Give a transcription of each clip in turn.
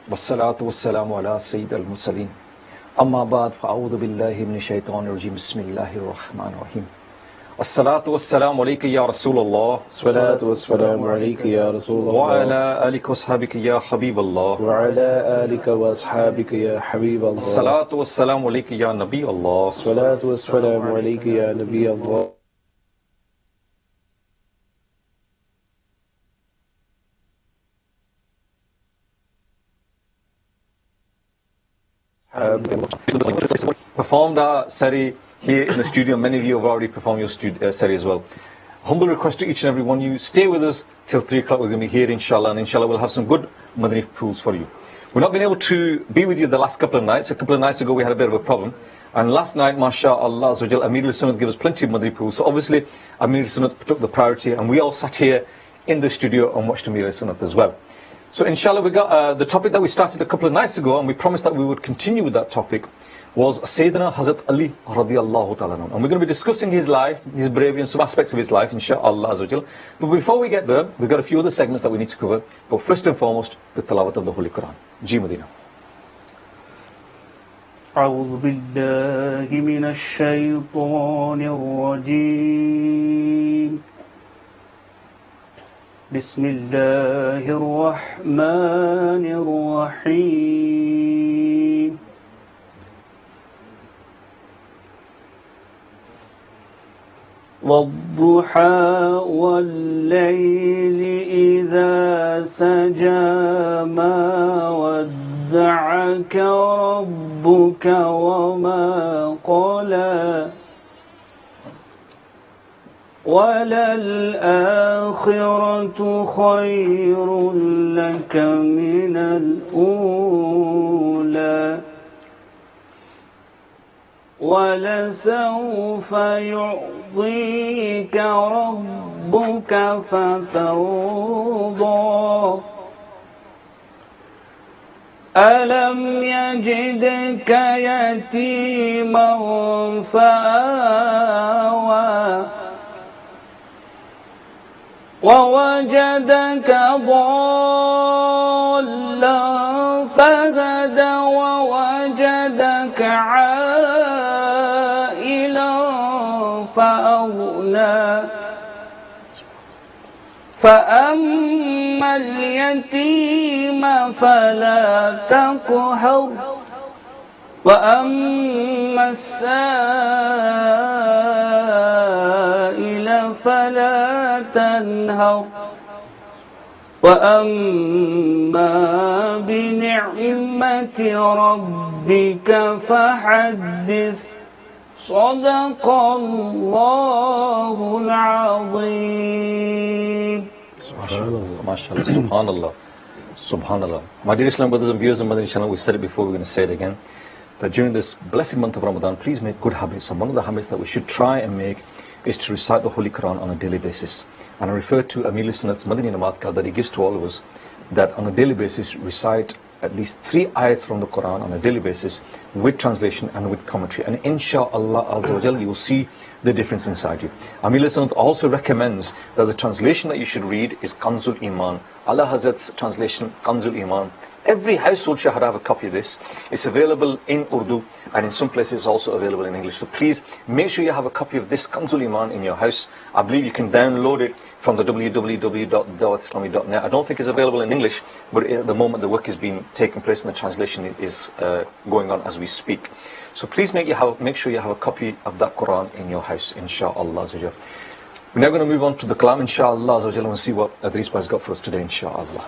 والصلو والسلام على سید المرسلین اما بعد فاعوذ باللہ من الشیطان الرجیم بسم اللہ الرحمن الرحیم الصلاة والسلام علیک یا رسول اللہ الصلاة والسلام علیک یا رسول اللہ وعلى آلک واصحابک یا حبیب اللہ وعلى آلک واصحابک یا حبیب اللہ الصلاة والسلام علیک یا نبی اللہ الصلاة والسلام علیک یا نبی اللہ performed our sari here in the studio. Many of you have already performed your sari as well. Humble request to each and every one of you, stay with us till 3 o'clock. We're going to be here inshallah, and inshallah we'll have some good Madani pools for you. We've not been able to be with you the last couple of nights. A couple of nights ago we had a bit of a problem, and last night, mashallah, Amir al-Sunnat gave us plenty of Madani pools. So obviously Amir al-Sunnat took the priority, and we all sat here in the studio and watched Amir al-Sunnat as well. So inshallah we got the topic that we started a couple of nights ago, and we promised that we would continue with that topic, was Sayyidina Hazrat Ali radiyallahu ta'ala anhu. And we're going to be discussing his life, his bravery and some aspects of his life, inshallah azawajal. But before we get there, we've got a few other segments that we need to cover. But first and foremost, the tilawat of the Holy Quran. Ji Madina. أعوذ بالله من الشيطان الرجيم بسم الله الرحمن الرحيم والضحى والليل إذا سجى ما ودعك ربك وما قلى وللآخرة خير لك من الأولى ولسوف يعطيك ربك فترضى ألم يجدك يتيما فآوى ووجدك ضالا فهدى ووجدك عائلا فأغنى فأما اليتيم فلا تقهر وأما السائل فلا تنهر وأما بنعمة ربك فحدث صدق الله العظيم. MashaAllah, Subhanallah, Subhanallah. My dear Islam brothers and viewers of Madani channel, we said it before, we're going to say it again, that during this blessed month of Ramadan, please make good habits. And one of the habits that we should try and make is to recite the Holy Quran on a daily basis. And I refer to Amir al-Sunnat's Madani Namat that he gives to all of us, that on a daily basis recite at least 3 ayats from the Quran on a daily basis with translation and with commentary, and inshallah azza wa jal, you will see the difference inside you. Amir al-Sunnat also recommends that the translation that you should read is Kanzul Iman. Allah Hazrat's translation, Kanzul Iman. Every household should have a copy of this. It's available in Urdu, and in some places also available in English. So please make sure you have a copy of this Kanzul Iman in your house. I believe you can download it from the www.dawatlami.net. I don't think it's available in English, but at the moment the work is being taken place and the translation is going on as we speak. So please make sure you have a copy of that Quran in your house, inshallah. We're now going to move on to the Kalam, inshallah, and see what Adris has got for us today, inshallah.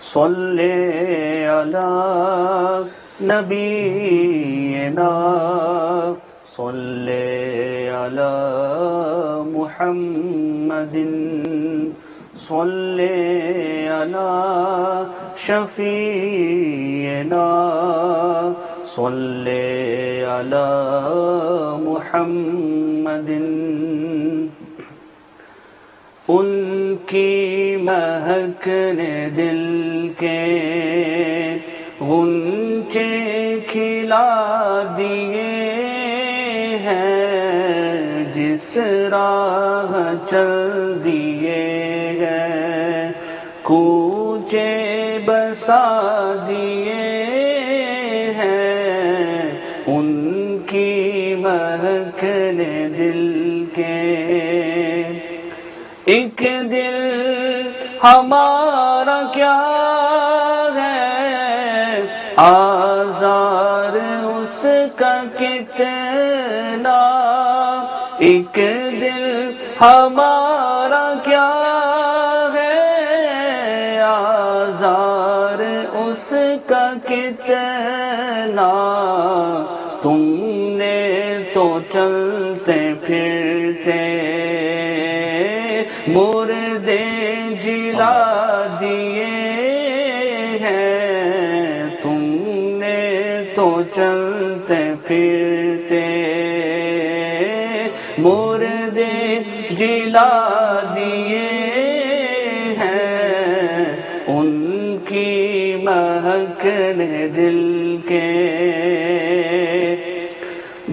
صلي على نبينا صلي على محمد صلي على شفينا صلي على محمد ان کی مہک نے دل کے غنچے کھلا دیے ہیں جس راہ چل دیے ہیں کوچے بسا دیے ہیں ان کی مہک نے دل کے. ایک دل ہمارا کیا ہے آزار اس کا کتنا. ایک دل ہمارا کیا ہے آزار اس کا کتنا. تم نے تو چلتے پھرتے مردے جلا دیے ہیں. تم نے تو چلتے پھرتے مردے جلا دیے ہیں ان کی مہک نے دل کے.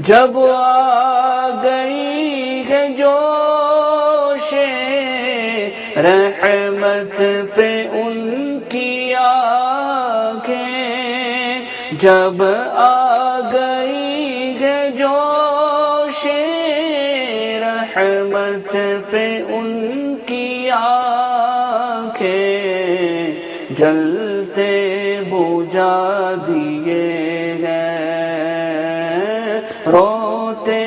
جب آ گئی ہے جوش رحمت پہ ان کی آنکھیں. جب آ گئی ہے جوش رحمت پہ ان کی آنکھیں. جلتے بجھا دیے ہیں روتے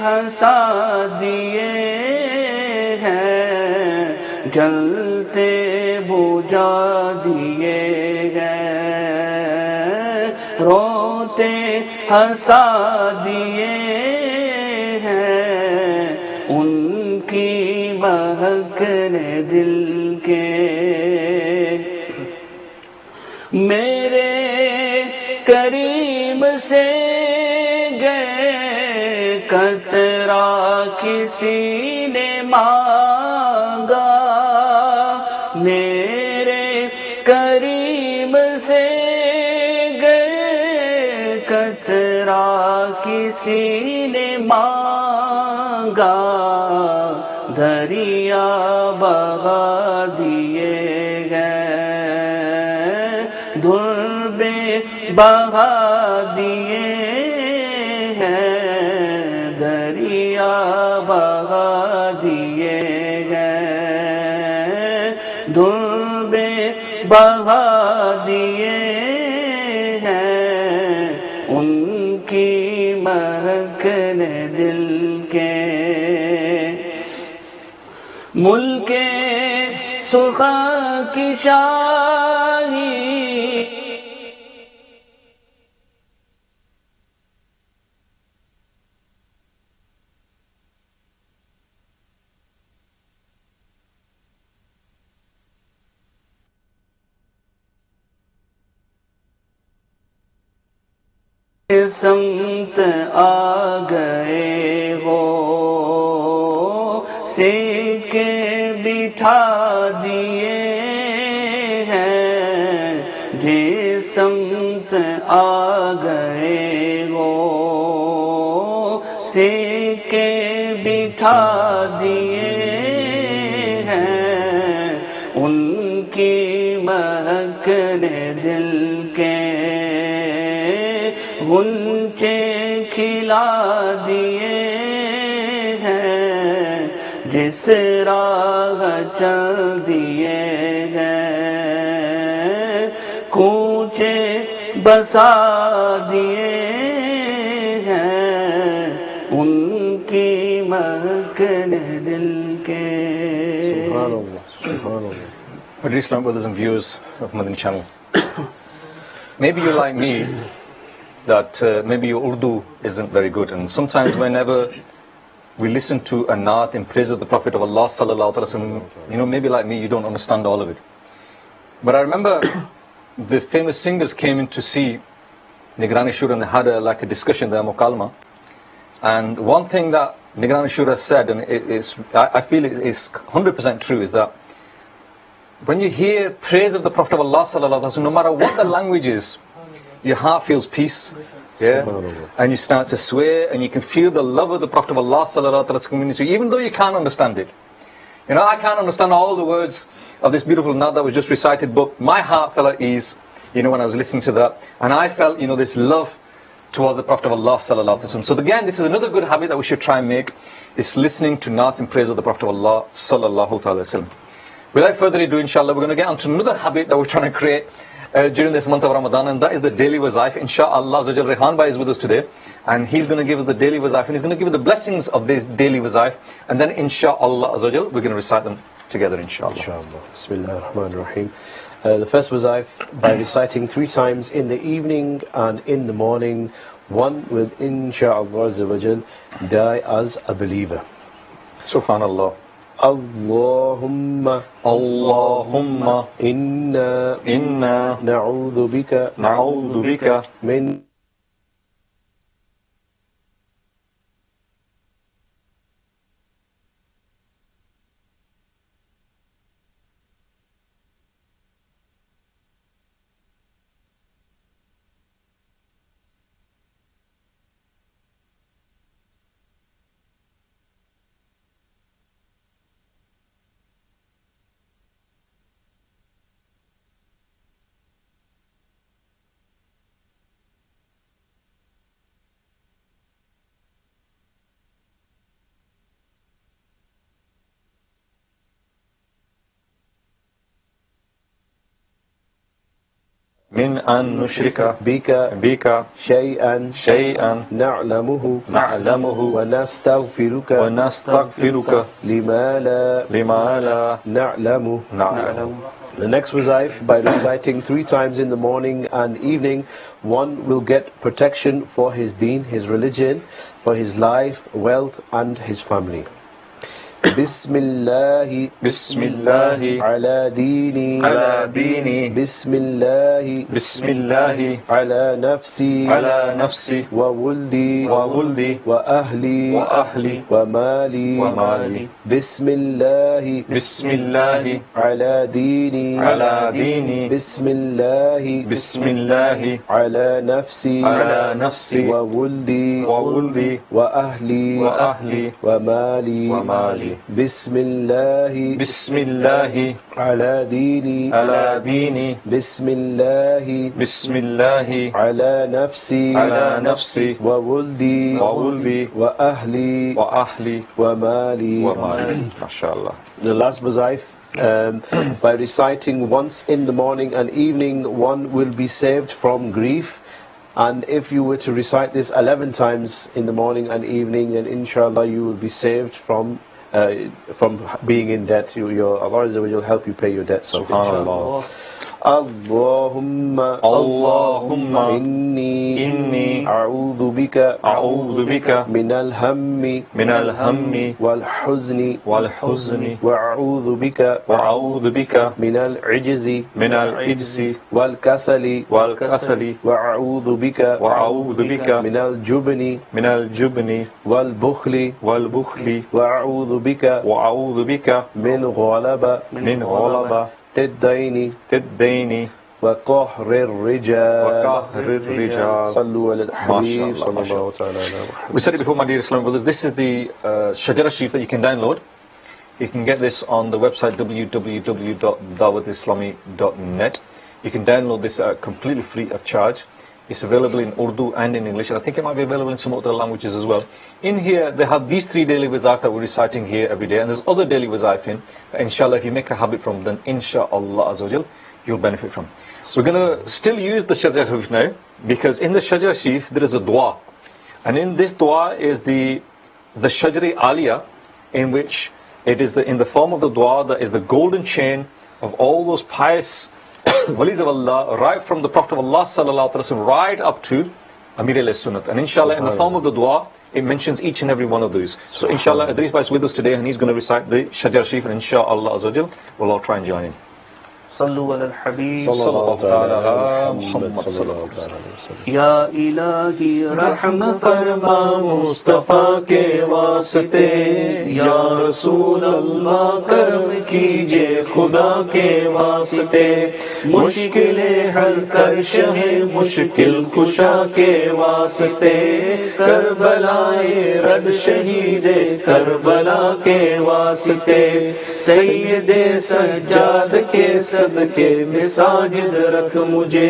ہنسا دیے ہیں. جلتے بجھا دیے ہیں روتے ہنسا دیے ہیں ان کی مہک نے دل کے. میرے کریم سے گئے قطرہ کسی نے مانگا. میرے کریم سے گئے قطرہ کسی نے مانگا. دریا بہا دیے ہیں دھربے بہا دیے ہیں. دریا بہا دیے ہیں دھربے بہا دیے ہیں ان کی مہک نے دل کے. ملک سخا کی شاہی سمت آ گئے ہو سکے بٹھا دیے ہیں. جس سمت آ گئے ہو سکے بٹھا دیے ہیں ان کی مہک نے دل کے. غنچے کھلا دیے ہیں جس راہ چل دیے ہیں کوچے بسا دیے ہیں ان کی مہک نے دل کے. سبحان اللہ سبحان اللہ. Dear Islam brothers and viewers of Madani channel, maybe you're like me, that maybe your Urdu isn't very good, and sometimes whenever we listen to a naat in praise of the Prophet of Allah sallallahu alaihi wasallam, you know, maybe like me you don't understand all of it. But I remember the famous singers came in to see Nigrani Shura and they had like a discussion there, Mukalma, and one thing that Nigrani Shura said, and I feel it is 100% true, is that when you hear praise of the Prophet of Allah sallallahu alaihi wasallam, no matter what the language is, your heart feels peace, yeah, and you start to swear, and you can feel the love of the Prophet of Allah sallallahu alaihi wasallam, even though you can't understand it. You know, I can't understand all the words of this beautiful naat that was just recited, but my heart fell at ease when I was listening to that, and I felt, this love towards the Prophet of Allah sallallahu alaihi wasallam. So again, this is another good habit that we should try and make, is listening to Naats in praise of the Prophet of Allah sallallahu alaihi wasallam. Without further ado, inshallah, we're going to get onto another habit that we're trying to create during this month of Ramadan, and that is the daily wazaif. Inshallah, Rehan Bhai is with us today, and he's going to give us the daily wazaif, and he's going to give us the blessings of this daily wazaif, and then inshallah we're going to recite them together, inshallah. Inshallah. Bismillah ar-Rahman ar-Rahim. The first wazaif, by reciting 3 times in the evening and in the morning, one will inshallah die as a believer. Subhanallah. Allahumma inna na'udhu bika min min an nushrika bika shay'an na'lamuhu wa nastaghfiruka lima la na'lamu. The next wazaif, by reciting 3 times in the morning and evening, one will get protection for his deen, his religion, for his life, wealth and his family. Bismillahi ala dini Bismillahi ala nafsi wa wuldi wa ahli wa mali Bismillahi ala dini Bismillahi ala nafsi wa wuldi wa ahli wa mali Bismillahi ala dini Bismillahi ala nafsi wa wuldi wa ahli wa mali. MashaAllah. The last wazaif, by reciting once in the morning and evening, one will be saved from grief. And if you were to recite this 11 times in the morning and evening, then inshallah you will be saved from being in debt. Allah will help you pay your debts. Subhanallah. Allahumma inni a'udhu bika minal hammi wal huzni wa a'udhu bika minal ijzi wal kasali wa a'udhu bika minal jubni wal bukhli wa a'udhu bika min ghalaba تديني وقهر الرجال صلوا على الحبيب صلى الله تعالى على محمد. We said it before, my dear Islam brothers, this is the Shajara Sharif that you can download. You can get this on the website www.dawatislami.net. You can download this completely free of charge. It's available in Urdu and in English, and I think it might be available in some other languages as well. In here, they have these 3 daily wazaif that we're reciting here every day, and there's other daily wazaif in. Inshallah, if you make a habit from them, inshallah azawajal, you'll benefit from. So we're going to still use the Shajara Sharif now, because in the Shajara Sharif there is a dua, and in this dua is the Shajari Aliyah, in which it is in the form of the dua that is the golden chain of all those pious Walis of Allah, right from the Prophet of Allah sallallahu alaihi wasallam, right up to Amir al-Sunnat. And inshallah, in the form of the dua, it mentions each and every one of those. So inshallah, Attari is with us today, and he's going to recite the Shajara Sharif, and inshallah azawajal, we'll all try and join in. صلوا على الحبيب صلى الله على محمد صلى الله عليه وسلم. یا الہی رحم فرما مصطفیٰ کے واسطے، یا رسول اللہ کرم کیجئے خدا کے واسطے، مشکلیں حل کر شہ مشکل خشا کے واسطے، کربلائے رد شہید کربلا کے واسطے، سید سجاد کے صدقے مساجد رکھ مجھے،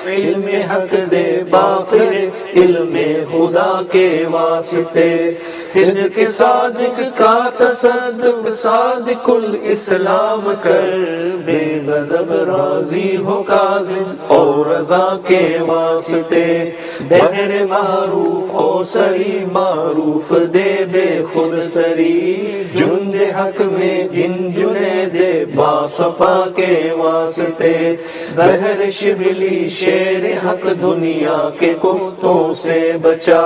علم حق دے باقر علم خدا کے واسطے، صدق صادق کا تصدق صادق الاسلام کر، بے غضب راضی ہو کاظم اور رضا کے واسطے، بہر معروف ہو سری معروف دے بے خود سری، جند حق میں جن جنید باصفا کے واسطے، بہر شبلی شیر حق دنیا کے کتوں سے بچا،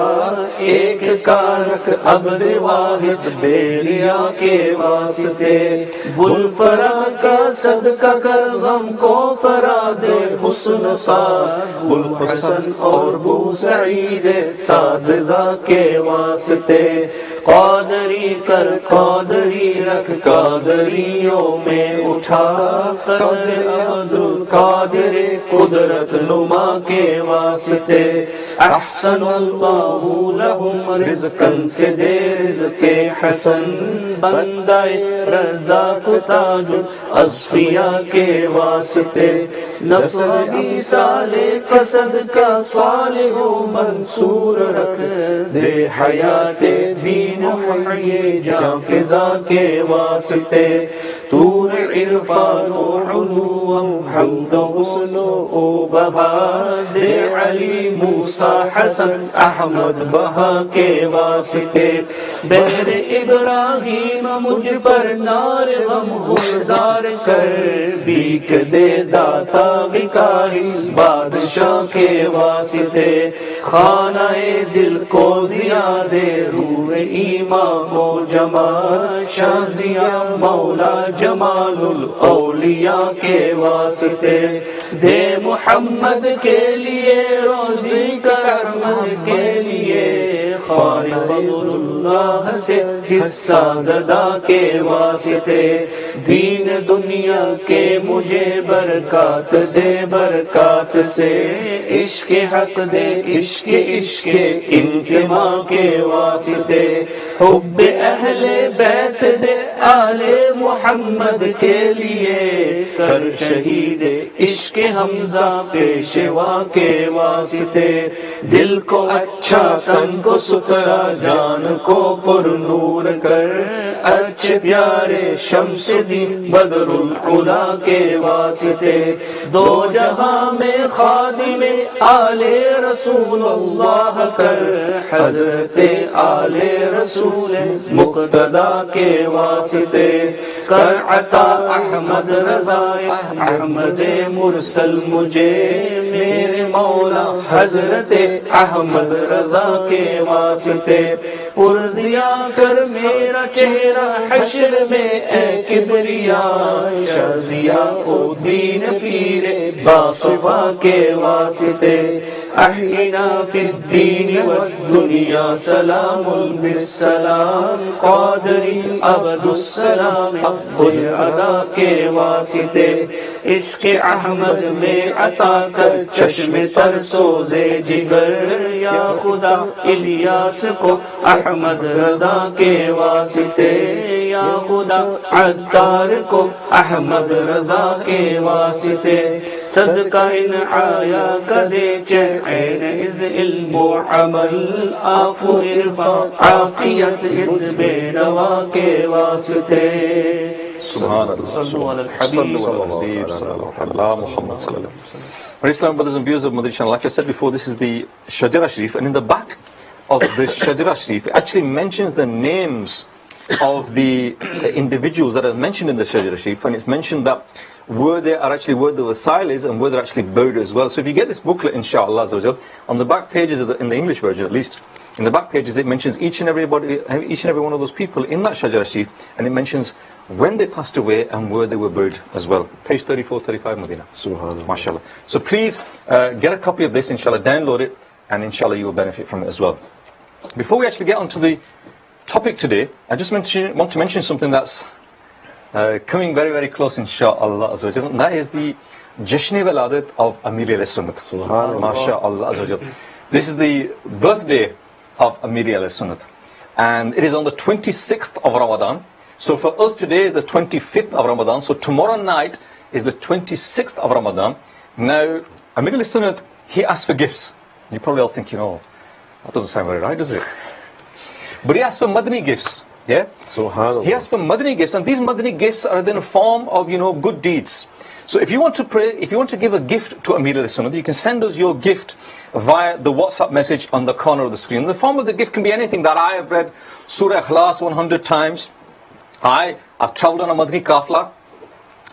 ایک کارک عبد واحد بیلیا کے واسطے، بلفرا کا صدقہ کر غم کو فرا دے حسن سعد، بلحسن اور بو سعید سعد ذات کے واسطے، قادری کر قادری رکھ قادریوں میں اٹھا، قادر عبد القادر قدرت نما کے واسطے، احسن اللہ لہم رزقاً سے دے رزق حسن، بندہ رزاق تاج اصفیاء کے واسطے، نصبی سالے قصد کا صالح و منصور رکھ دے حیات دین حی جاں فضا کے واسطے، طور عرفان و علو و حمد و حسن و بہا دے علی موسیٰ حسن احمد بہا کے واسطے، بہر ابراہیم مجھ پر نار غم گزار کر، بیک دے داتا بکاری بادشاہ کے واسطے، خانہ دل کو زیادے روح ایمان کو جمال، شازیہ مولا جمال الاولیاء کے واسطے، دے محمد کے لیے روزی کر احمد کے لیے، خالق اللہ سے حصہ زدہ کے واسطے، دین دنیا کے مجھے برکات سے، عشق حق دے عشق عشق انتما کے واسطے، حب اہل بیت دے آل محمد کے لیے، کر شہید عشق حمزہ پیشوا کے واسطے، دل کو اچھا تن کو ستھرا جان کو پر نور کر، اچھے پیارے شمس دین بدر العلا کے واسطے، دو جہاں میں خادم آل رسول اللہ کر، حضرت آل رسول مقتدا کے واسطے، کر عطا احمد رضا احمد مرسل مجھے، میرے مولا حضرت احمد رضا کے واسطے، پرزیا کر میرا چہرہ حشر میں اے کبریا، شازیہ او دین پیر باصفا کے واسطے، احینا فی الدین والدنیا سلام بالسلام، قادری عبد السلام خوش ادا کے واسطے، عشق احمد میں عطا کر چشم تر سوزے جگر، یا خدا الیاس کو احمد رضا کے واسطے، یا خدا عطار کو احمد رضا کے واسطے، صدقہ ان آیا کدے چین از علم و عمل، آفو عرفا عافیت اس بے نوا کے واسطے، سبحان اللہ، صلوا علی الحبیب الحبیب اللہ محمد صلی اللہ علیہ وسلم. Islam brothers and viewers of Madani channel, like I said before, this is the Shajara Sharif, and in the back of the Shajara Sharif, it actually mentions the names of the individuals that are mentioned in the Shajara Sharif, and it's mentioned that where they are actually, where the wasail is and where they're actually buried as well. So if you get this booklet, inshallah, on the back pages of in the English version at least, in the back pages it mentions each and every one of those people in that Shajara Sharif, and it mentions when they passed away and where they were buried as well. Page 34, 35, Medina. Subhanallah. MashaAllah. So please get a copy of this, inshallah, download it, and inshallah you will benefit from it as well. Before we actually get on to the topic today, I just want to mention something that's coming very, very close, inshallah, and that is the Jashn Waladat of Amir al-Sunnat. Subhanallah. MashaAllah. This is the birthday of Amir al-Sunnat, and it is on the 26th of Ramadan. So for us today, the 25th of Ramadan. So tomorrow night is the 26th of Ramadan. Now, Amir al-Sunnat, he asked for gifts. You're probably all thinking, oh, that doesn't sound very right, does it? But he asked for Madani gifts. Yeah? Subhanallah. He asked for Madani gifts, and these Madani gifts are in a form of, good deeds. So if you want to pray, if you want to give a gift to Amir al-Sunnah, you can send us your gift via the WhatsApp message on the corner of the screen. The form of the gift can be anything. That I have read Surah Ikhlas 100 times. I've traveled on a Madani Kafla.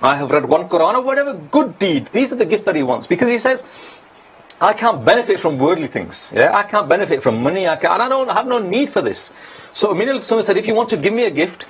I have read one Quran, or whatever good deed. These are the gifts that he wants. Because he says, I can't benefit from worldly things. Yeah, I can't benefit from money. I have no need for this. So Amir al-Sunnah said, if you want to give me a gift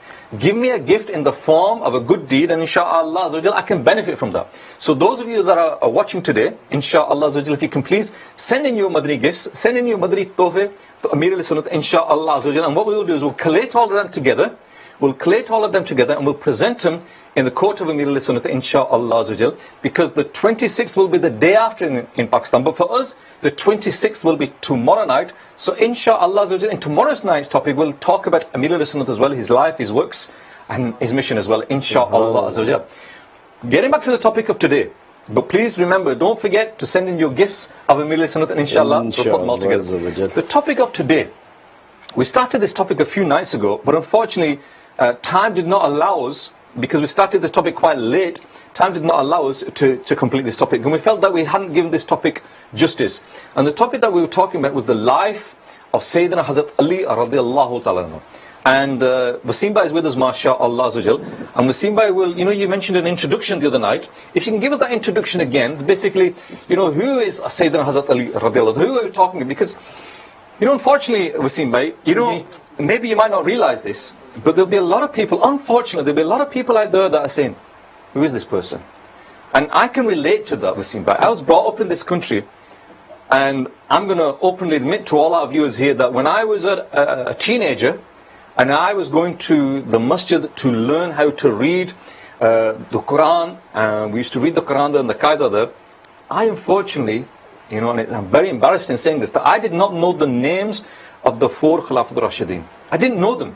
in the form of a good deed, and inshaAllah I can benefit from that. So those of you that are watching today, inshaAllah, if you can please send in your Madani gifts, send in your Madani Tohfe to Amir al-Sunnah, inshaAllah. And what we will do is we'll collate all of them together. And we'll present them in the court of Amir al-Sunnah, inshaAllah, because the 26th will be the day after in Pakistan. But for us, the 26th will be tomorrow night. So inshaAllah, in tomorrow's night's topic, we'll talk about Amir al-Sunnah as well, his life, his works, and his mission as well, inshaAllah. Getting back to the topic of today, but please remember, don't forget to send in your gifts of Amir al-Sunnah, and inshaAllah, we'll put them all together. The topic of today, we started this topic a few nights ago, but unfortunately, time did not allow us, because we started this topic quite late, time did not allow us to complete this topic. And we felt that we hadn't given this topic justice. And the topic that we were talking about was the life of Sayyidina Hazrat Ali radiallahu ta'ala. And Wasim Bhai is with us, mashallah. And Wasim Bhai will, you mentioned an introduction the other night. If you can give us that introduction again, basically, who is Sayyidina Hazrat Ali radiallahu ta'ala? Who are we talking about? Because, unfortunately, Wasim Bhai, maybe you might not realize this, but there'll be a lot of people, unfortunately, there'll be a lot of people out there that are saying, who is this person? And I can relate to that, Wasim Bhai. I was brought up in this country, and I'm going to openly admit to all our viewers here that when I was a teenager, and I was going to the masjid to learn how to read the Quran, we used to read the Quran there and the Qaeda there, I unfortunately, and I'm very embarrassed in saying this, that I did not know the names of the 4 Khilafat al-Rashidin. I didn't know them.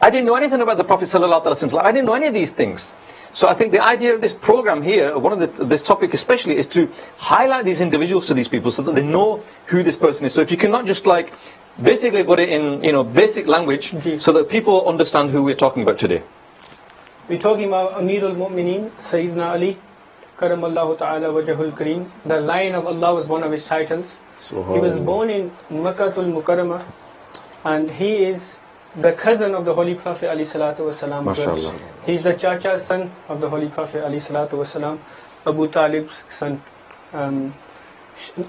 I didn't know anything about the Prophet sallallahu alaihi wasallam. I didn't know any of these things. So I think the idea of this program here, this topic especially, is to highlight these individuals to these people so that they know who this person is. So if you cannot just basically put it in basic language so that people understand who we're talking about today. We're talking about Amir al-Mu'mineen, Sayyidina Ali, Karamallahu ta'ala wajhul kareem. The Lion of Allah was one of his titles. He was born in Makkatul Mukarramah, and he is the cousin of the Holy Prophet alayhi salatu wasalam. He's the Chacha's son of the Holy Prophet alayhi salatu wasalam, Abu Talib's son.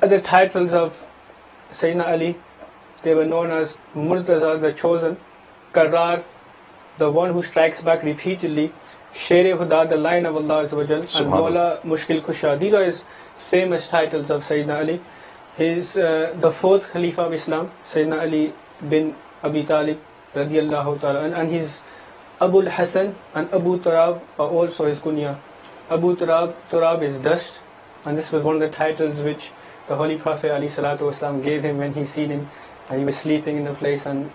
Other titles of Sayyidina Ali, they were known as Murtaza, the chosen, Qarrar, the one who strikes back repeatedly, Sher Huda, the Lion of Allah, and Mawla Mushkil Kusha. These are his famous titles of Sayyidina Ali. He's the 4th Khalifa of Islam, Sayyidina Ali bin Abi Talib radiyallahu ta'ala, and his Abu Hassan and Abu Turab are also his kunya. Abu Turab is dust, and this was one of the titles which the Holy Prophet ﷺ gave him when he seen him, and he was sleeping in a place and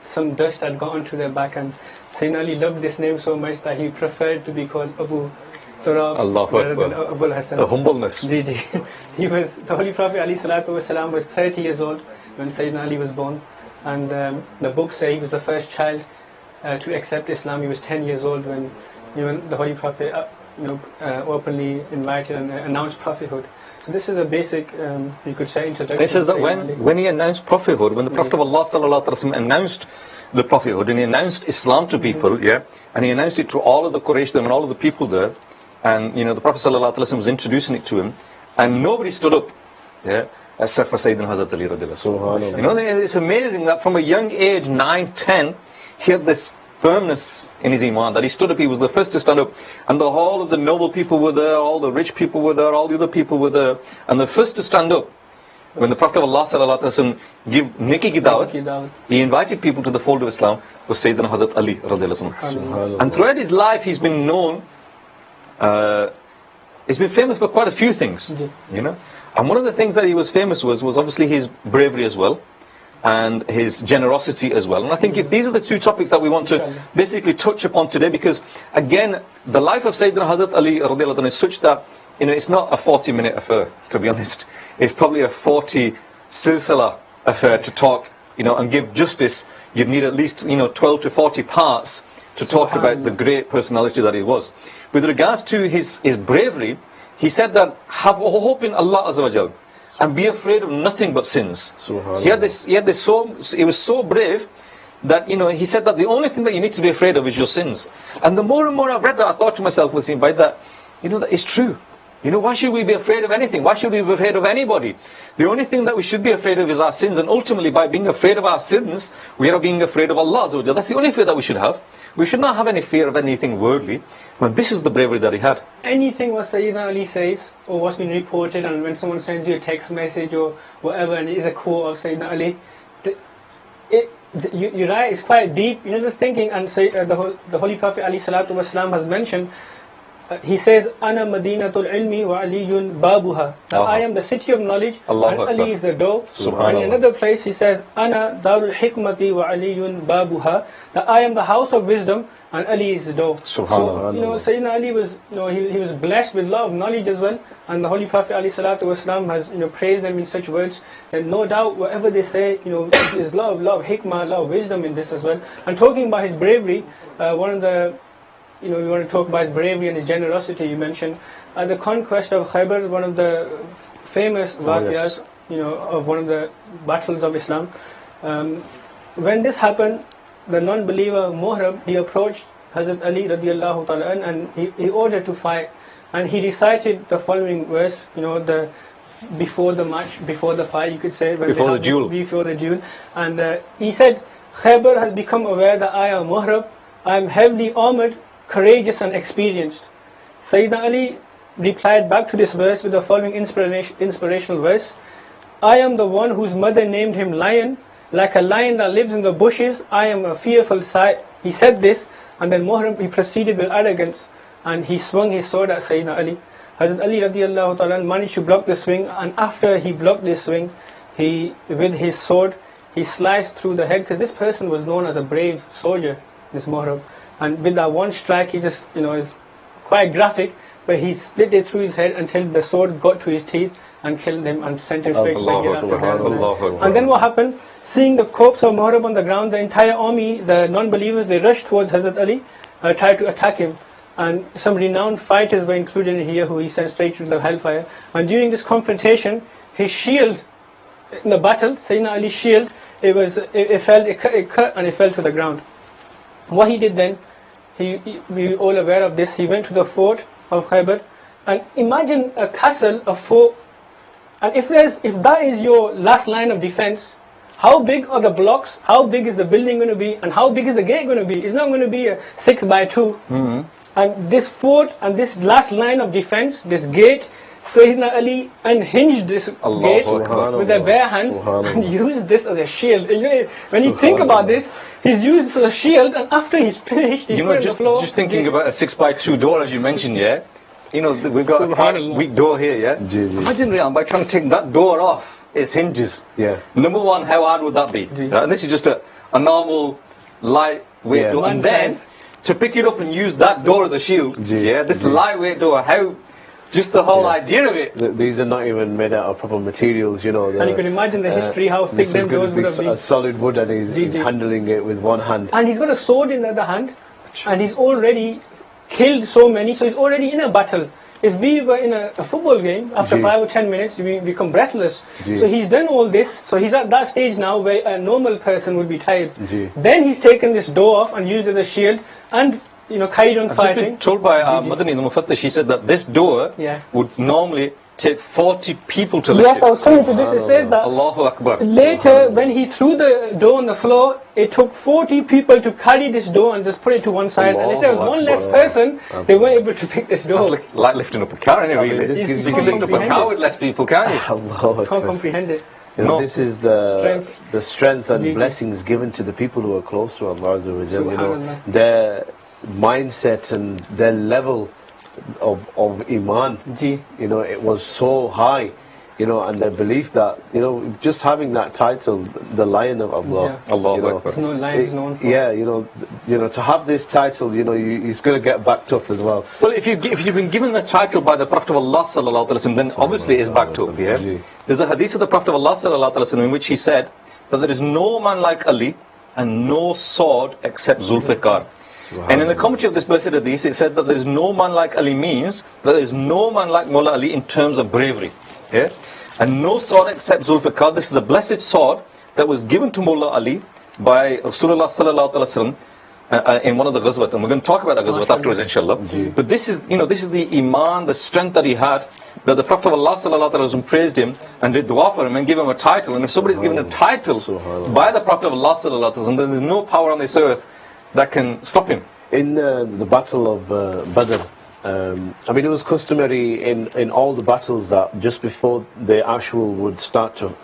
some dust had gone to their back, and Sayyidina Ali loved this name so much that he preferred to be called Abu Turab rather than Abu Hassan. The humbleness. The Holy Prophet ﷺ was 30 years old when Sayyidina Ali was born, and the books say he was the first child to accept Islam. He was 10 years old when the Holy Prophet openly invited and announced prophethood. So this is a basic, you could say, introduction. This is that when he announced prophethood, when the Prophet of Allah sallallahu alaihi wasallam announced the prophethood, and he announced Islam to people, and he announced it to all of the Quraysh and all of the people there, and the Prophet sallallahu alaihi wasallam was introducing it to him, and nobody stood up, except for Sayyidina Hazrat Ali radiallahu anhu. It's amazing that from a young age, 9, 10, he had this firmness in his iman, that he stood up, he was the first to stand up, and the whole of the noble people were there, all the rich people were there, all the other people were there, and the first to stand up when the Prophet of Allah sallallahu alaihi wasallam gave Neki ki dawat, he invited people to the fold of Islam, was Sayyidina Hazrat Ali radiallahu anhu. And throughout his life he's been known, he's been famous for quite a few things, and one of the things that he was famous was obviously his bravery as well. and his generosity as well. And I think if these are the two topics that we want to basically touch upon today, because again, the life of Sayyidina Hazrat Ali radiallahu anhu is such that, it's not a 40-minute affair, to be honest. It's probably a 40 silsila affair to talk, and give justice. You'd need at least, 12 to 40 parts to talk about the great personality that he was. With regards to his bravery, he said that, have hope in Allah Azza wa Jal, and be afraid of nothing but sins. He was so brave that, he said that the only thing that you need to be afraid of is your sins. And the more and more I've read that, I thought to myself, Wasim, by that, that is true. Why should we be afraid of anything? Why should we be afraid of anybody? The only thing that we should be afraid of is our sins, and ultimately by being afraid of our sins, we are being afraid of Allah Azza wa Jal. That's the only fear that we should have. We should not have any fear of anything worldly. Well, this is the bravery that he had. Anything what Sayyidina Ali says, or what's been reported, and when someone sends you a text message or whatever, and it is a quote of Sayyidina Ali, you're right, it's quite deep. The thinking, and the Holy Prophet Ali Salatu Wasalam has mentioned, he says, Ana Madinatul Ilmi wa Aliyun Babuha. I am the city of knowledge, and Ali is the door. And in another place he says, Ana Darul Hikmati wa Aliyun Babuha. That I am the house of wisdom, and Ali is the door. So, Sayyidina Ali was, he was blessed with a lot of knowledge as well. And the Holy Prophet Ali Salatu Wasalam has, praised them in such words that no doubt whatever they say, there's a lot of hikmah, a lot of wisdom in this as well. And talking about his bravery, one of the we want to talk about his bravery and his generosity. You mentioned the conquest of Khaybar, one of the famous waqiyas, of one of the battles of Islam. When this happened, the non-believer Muhrab, he approached Hazrat Ali radiallahu ta'ala and he ordered to fight, and he recited the following verse, before the match, before the fight, you could say, before the duel, and he said, Khaybar has become aware that I am Muhrab, I am heavily armored, courageous and experienced. Sayyidina Ali replied back to this verse with the following inspirational verse: I am the one whose mother named him lion, like a lion that lives in the bushes, I am a fearful sight. He said this, and then Muhrab, he proceeded with arrogance, and he swung his sword at Sayyidina Ali. Hazrat Ali radiallahu ta'ala managed to block the swing, and after he blocked this swing, with his sword, he sliced through the head, because this person was known as a brave soldier, this Muhrab. And with that one strike, he just, is quite graphic, but he split it through his head until the sword got to his teeth and killed him and sent him straight to the And then what happened? Seeing the corpse of Muhrab on the ground, the entire army, the non-believers, they rushed towards Hazrat Ali, tried to attack him. And some renowned fighters were included in here, who he sent straight to the hellfire. And during this confrontation, his shield, in the battle, Sayyidina Ali's shield, it cut and it fell to the ground. What he did then, we all aware of this, he went to the fort of Khaybar, and imagine a castle, a fort, and if that is your last line of defense, how big are the blocks, how big is the building going to be, and how big is the gate going to be? It's not going to be a 6x2. And this fort and this last line of defense, this gate, Sayyidina Ali unhinged this gate with their bare hands and used this as a shield. When you think about this, he's used this as a shield, and after he's finished, he's put it on the floor. Just thinking about a 6x2 door, as you mentioned, we've got a quite weak door here, Imagine, by trying to take that door off its hinges. Number one, how hard would that be? And this is just a normal, lightweight door. And then, to pick it up and use that door as a shield, this lightweight door, just the whole idea of it. These are not even made out of proper materials, And you can imagine the history, how thick them doors would have been. A solid wood, and he's handling it with one hand. And he's got a sword in the other hand, and he's already killed so many, so he's already in a battle. If we were in a football game, after 5 or 10 minutes, we become breathless. So he's done all this, so he's at that stage now where a normal person would be tired. Then he's taken this door off and used it as a shield, and carried on fighting. I've just been told by Madani, the Mufattish, he said that this door would normally take 40 people to lift it. Yes, I was coming to this. It says that Allahu Akbar. Later, when he threw the door on the floor, it took 40 people to carry this door and just put it to one side. And if there was one less person, they weren't able to pick this door. It's like lifting up a car, really. You can lift up a car with less people, can't you? Can't comprehend it. This is the strength and blessings given to the people who are close to Allah. Their mindset and their level of Iman, it was so high and their belief that, just having that title, the Lion of Allah. Yeah. Allahu Akbar. There's no lions known for. Yeah, to have this title, he's going to get backed up as well. Well, if you've been given the title by the Prophet of Allah sallallahu alaihi wasallam, then obviously it's backed up. Yeah. There's a hadith of the Prophet of Allah sallallahu alaihi wasallam in which he said that there is no man like Ali and no sword except Zulfiqar. And in the commentary of this blessed hadith, it said that there is no man like Ali means that there is no man like Mullah Ali in terms of bravery. Yeah? And no sword except Zulfiqar. This is a blessed sword that was given to Mullah Ali by Rasulullah sallallahu alaihi wasallam in one of the ghazwat. And we're going to talk about that ghazwat afterwards, inshallah. But this is the iman, the strength that he had, that the Prophet of Allah sallallahu alaihi wasallam praised him and did dua for him and gave him a title. And if somebody's given a title by the Prophet of Allah sallallahu alaihi wasallam, then there's no power on this earth that can stop him. In the battle of Badr, it was customary in all the battles that just before the actual would start to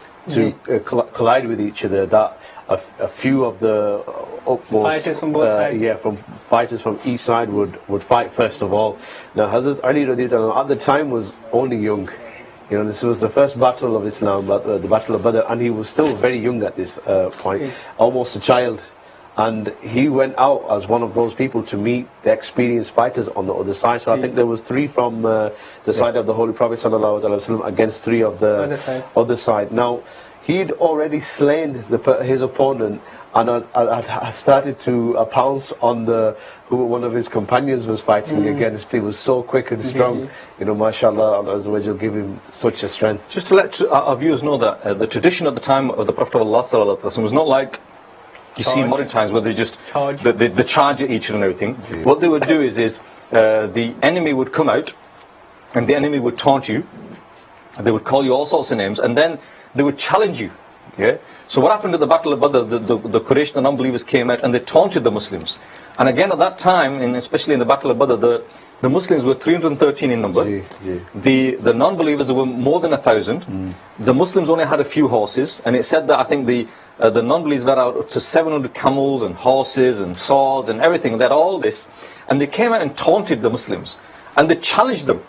collide with each other, that a few of the upmost fighters from both sides. From fighters from each side would fight first of all. Now Hazrat Ali radiallahu anhu at the time was only young. This was the first battle of Islam, the battle of Badr, and he was still very young at this point, almost a child. And he went out as one of those people to meet the experienced fighters on the other side. So I think there was 3 from the side of the Holy Prophet sallallahu alaihi wasallam against 3 of the other side. Now, he'd already slain his opponent and had started to pounce on who one of his companions was fighting against. He was so quick and strong. MashaAllah, Allah Azza wa Jal give him such a strength. Just to let our viewers know that the tradition at the time of the Prophet of Allah sallallahu alaihi wasallam was not like you see in modern times where they just they charge at each other and everything. What they would do is the enemy would come out and the enemy would taunt you. They would call you all sorts of names and then they would challenge you. Yeah. So what happened at the Battle of Badr? The Quraysh, the non-believers, came out and they taunted the Muslims. And again at that time, and especially in the Battle of Badr, the Muslims were 313 in number. The non-believers were more than 1,000. The Muslims only had a few horses, and it said that I think the non-believers were out to 700 camels and horses and swords and everything. They had all this, and they came out and taunted the Muslims, and they challenged them.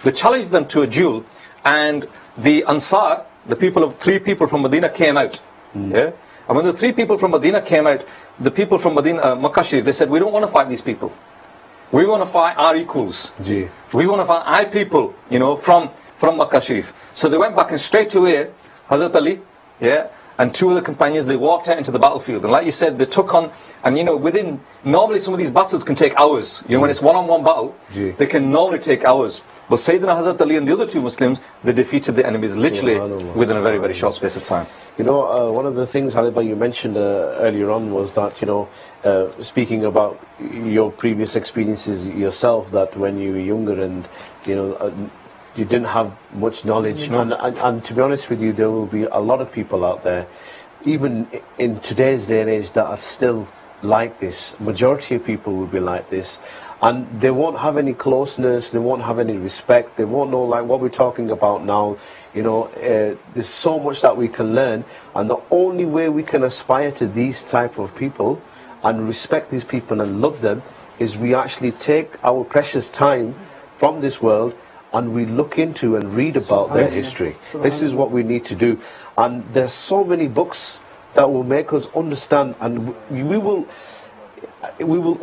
They challenged them to a duel, and the Ansar, the 3 people from Medina came out. Yeah? And when the 3 people from Medina came out, the people from Medina, Makkah Sharif, they said, we don't want to fight these people. We want to fight our equals. We want to fight our people, from Makkah Sharif. So they went back and straight away, Hazrat Ali, and 2 of the companions, they walked out into the battlefield. And like you said, they took on, and normally some of these battles can take hours. When it's one-on-one battle, they can normally take hours. But Sayyidina Hazrat Ali and the other 2 Muslims, they defeated the enemies literally within a very, very short space of time. One of the things, Haliba, you mentioned earlier on was that, speaking about your previous experiences yourself, that when you were younger and, you didn't have much knowledge. And to be honest with you, there will be a lot of people out there, even in today's day and age, that are still like this. Majority of people will be like this. And they won't have any closeness, they won't have any respect, they won't know like what we're talking about now. There's so much that we can learn, and the only way we can aspire to these type of people and respect these people and love them is we actually take our precious time from this world and we look into and read about their history. This is what we need to do. And there's so many books that will make us understand, and we will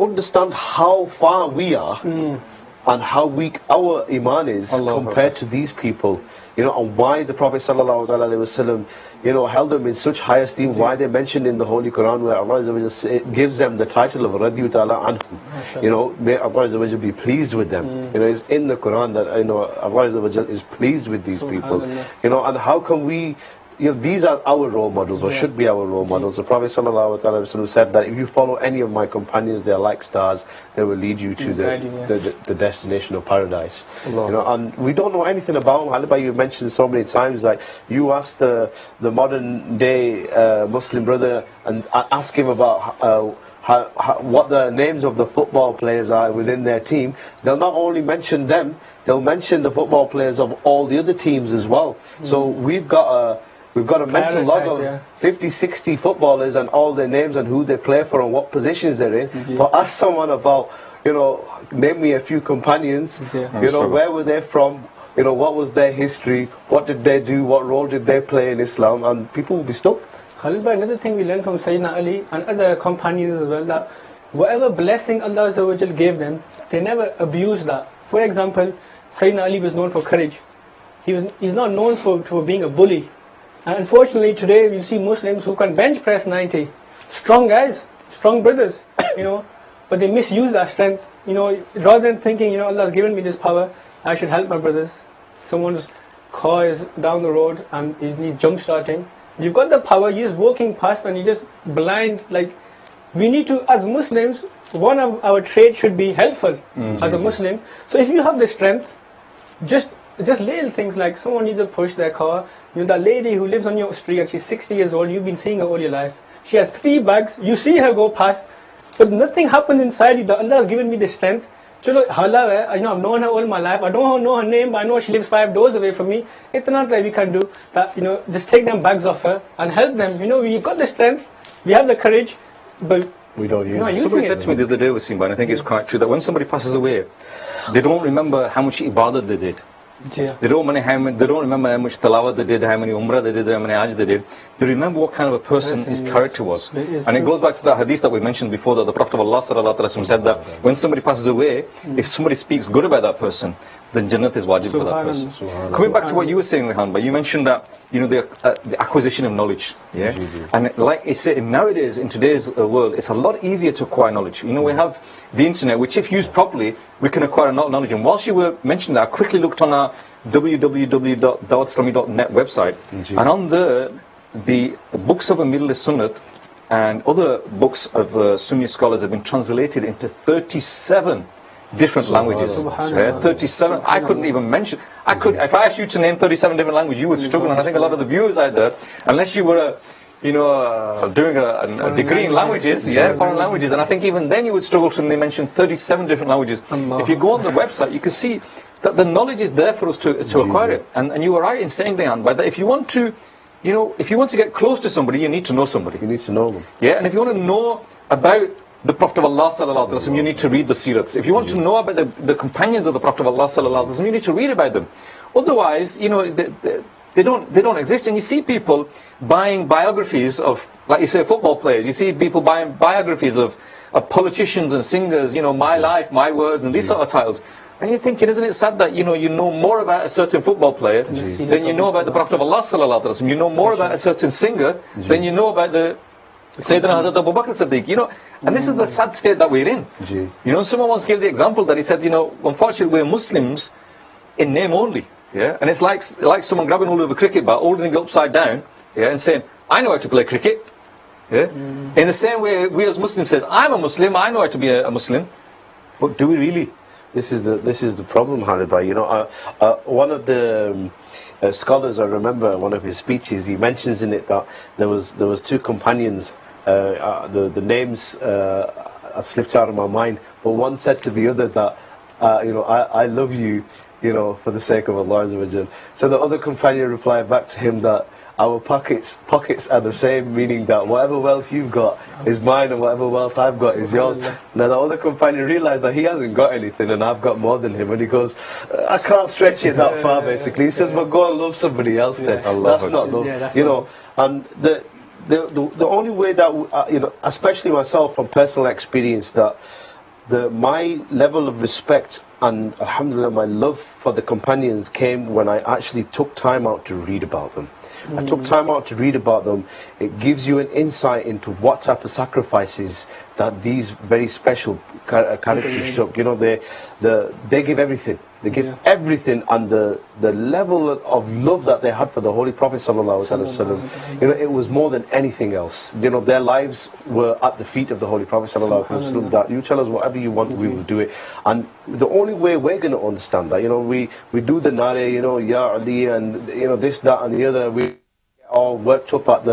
understand how far we are and how weak our iman is compared to these people, and why the Prophet sallallahu alaihi wasallam, held them in such high esteem, why they mentioned in the Holy Quran where Allah gives them the title of Radiyu Ta'ala Anhum. May Allah be pleased with them. It's in the Quran that Allah is pleased with these people. And how can we? These are our role models, or should be our role models. The Prophet ﷺ said that if you follow any of my companions, they are like stars, they will lead you to the destination of paradise. And we don't know anything about them. Haliba, you mentioned so many times, like you ask the modern day Muslim brother and ask him about what the names of the football players are within their team, they'll not only mention them, they'll mention the football players of all the other teams as well. So we've got a mental log of 50, 60 footballers and all their names and who they play for and what positions they're in. But ask someone about, name me a few companions, where were they from, you know, what was their history, what did they do, what role did they play in Islam, and people will be stuck. Khalid bhai, another thing we learned from Sayyidina Ali and other companions as well, that whatever blessing Allah Azza wa Jal gave them, they never abused that. For example, Sayyidina Ali was known for courage. He's not known for being a bully. And unfortunately today we see Muslims who can bench press 90. Strong guys, strong brothers, you know, but they misuse that strength. You know, rather than thinking, you know, Allah has given me this power, I should help my brothers. Someone's car is down the road and he's jump starting. You've got the power, you're just walking past and you're just blind. Like, we need to, as Muslims, one of our traits should be helpful as a Muslim. So if you have the strength, just little things like someone needs to push their car. You know, that lady who lives on your street and she's 60 years old, you've been seeing her all your life. She has 3 bags, you see her go past, but nothing happened inside you. That Allah has given me the strength. Chalo, halal hai, you know, I've known her all my life. I don't know her name, but I know she lives 5 doors away from me. Itna that we can do that, you know, just take them bags off her and help them. You know, we got the strength, we have the courage, but we don't use it. Somebody said to me the other day, Wasim, and I think it's quite true, that when somebody passes away, they don't remember how much ibadat they did. Yeah. They don't remember how much tilawat they did, how many umrah they did, how many hajj they did. They remember what kind of a person his character was. And it goes back to that hadith that we mentioned before, that the Prophet of Allah said that when somebody passes away, if somebody speaks good about that person, then Jannat is wajib for that person. Coming back to what you were saying, Rehan, but you mentioned that, you know, the acquisition of knowledge. Yeah? And like I said, nowadays, in today's world, it's a lot easier to acquire knowledge. You know, we have the internet, which if used properly, we can acquire a lot of knowledge. And whilst you were mentioning that, I quickly looked on our www.dawatlami.net website, and on the books of Middle Sunnat and other books of Sunni scholars have been translated into 37 different languages. 37. I couldn't even mention. If I asked you to name 37 different languages, you would struggle. And I think a lot of the viewers out there, unless you were doing a degree in languages, foreign languages, and I think even then you would struggle to mention 37 different languages. If you go on the website, you can see that the knowledge is there for us to acquire it. And you were right in saying, Rehan, by that if you want to, you know, if you want to get close to somebody, you need to know somebody. You need to know them. Yeah, and if you want to know about the Prophet of Allah sallallahu alaihi wasallam, you need to read the seerats. If you want to know about the companions of the Prophet of Allah sallallahu alaihi wasallam, you need to read about them. Otherwise, you know, they don't exist. And you see people buying biographies of, like you say, football players. You see people buying biographies of politicians and singers. You know, my life, my words, and these sort of titles. And you're thinking, isn't it sad that, you know more about a certain football player than you know about the Prophet of Allah sallallahu alaihi wasallam. You know more about a certain singer than you know about the Sayyidina Hazrat Abu Bakr Siddiq, you know, and this is the sad state that we're in. You know, someone once gave the example that he said, you know, unfortunately we're Muslims in name only, yeah, and it's like someone grabbing hold of a cricket bat, holding it upside down, yeah, and saying, I know how to play cricket, yeah. In the same way, we as Muslims said, I'm a Muslim, I know how to be a Muslim, but do we really? This is the problem, Halibai. You know, one of the scholars, I remember one of his speeches, he mentions in it that there was 2 companions. The names have slipped out of my mind, but one said to the other that, you know, I love you, you know, for the sake of Allah Azza wa Jal. So the other companion replied back to him that our pockets are the same, meaning that whatever wealth you've got is mine and whatever wealth I've got is yours. Now the other companion realized that he hasn't got anything and I've got more than him, and he goes, I can't stretch it that far basically. He says, but go and love somebody else then. That's not love, you know. And the only way that, you know, especially myself from personal experience, that my level of respect and alhamdulillah my love for the companions came when I actually took time out to read about them. I took time out to read about them. It gives you an insight into what type of sacrifices that these very special characters took. You know, they give everything. They give everything, and the level of love that they had for the Holy Prophet sallallahu alaihi wasallam, you know, it was more than anything else. You know, their lives were at the feet of the Holy Prophet sallallahu alaihi wasallam. That you tell us whatever you want, we will do it. And the only way we're going to understand that, you know, we do the nare, you know, Ya Ali, and you know this, that, and the other. We all worked up at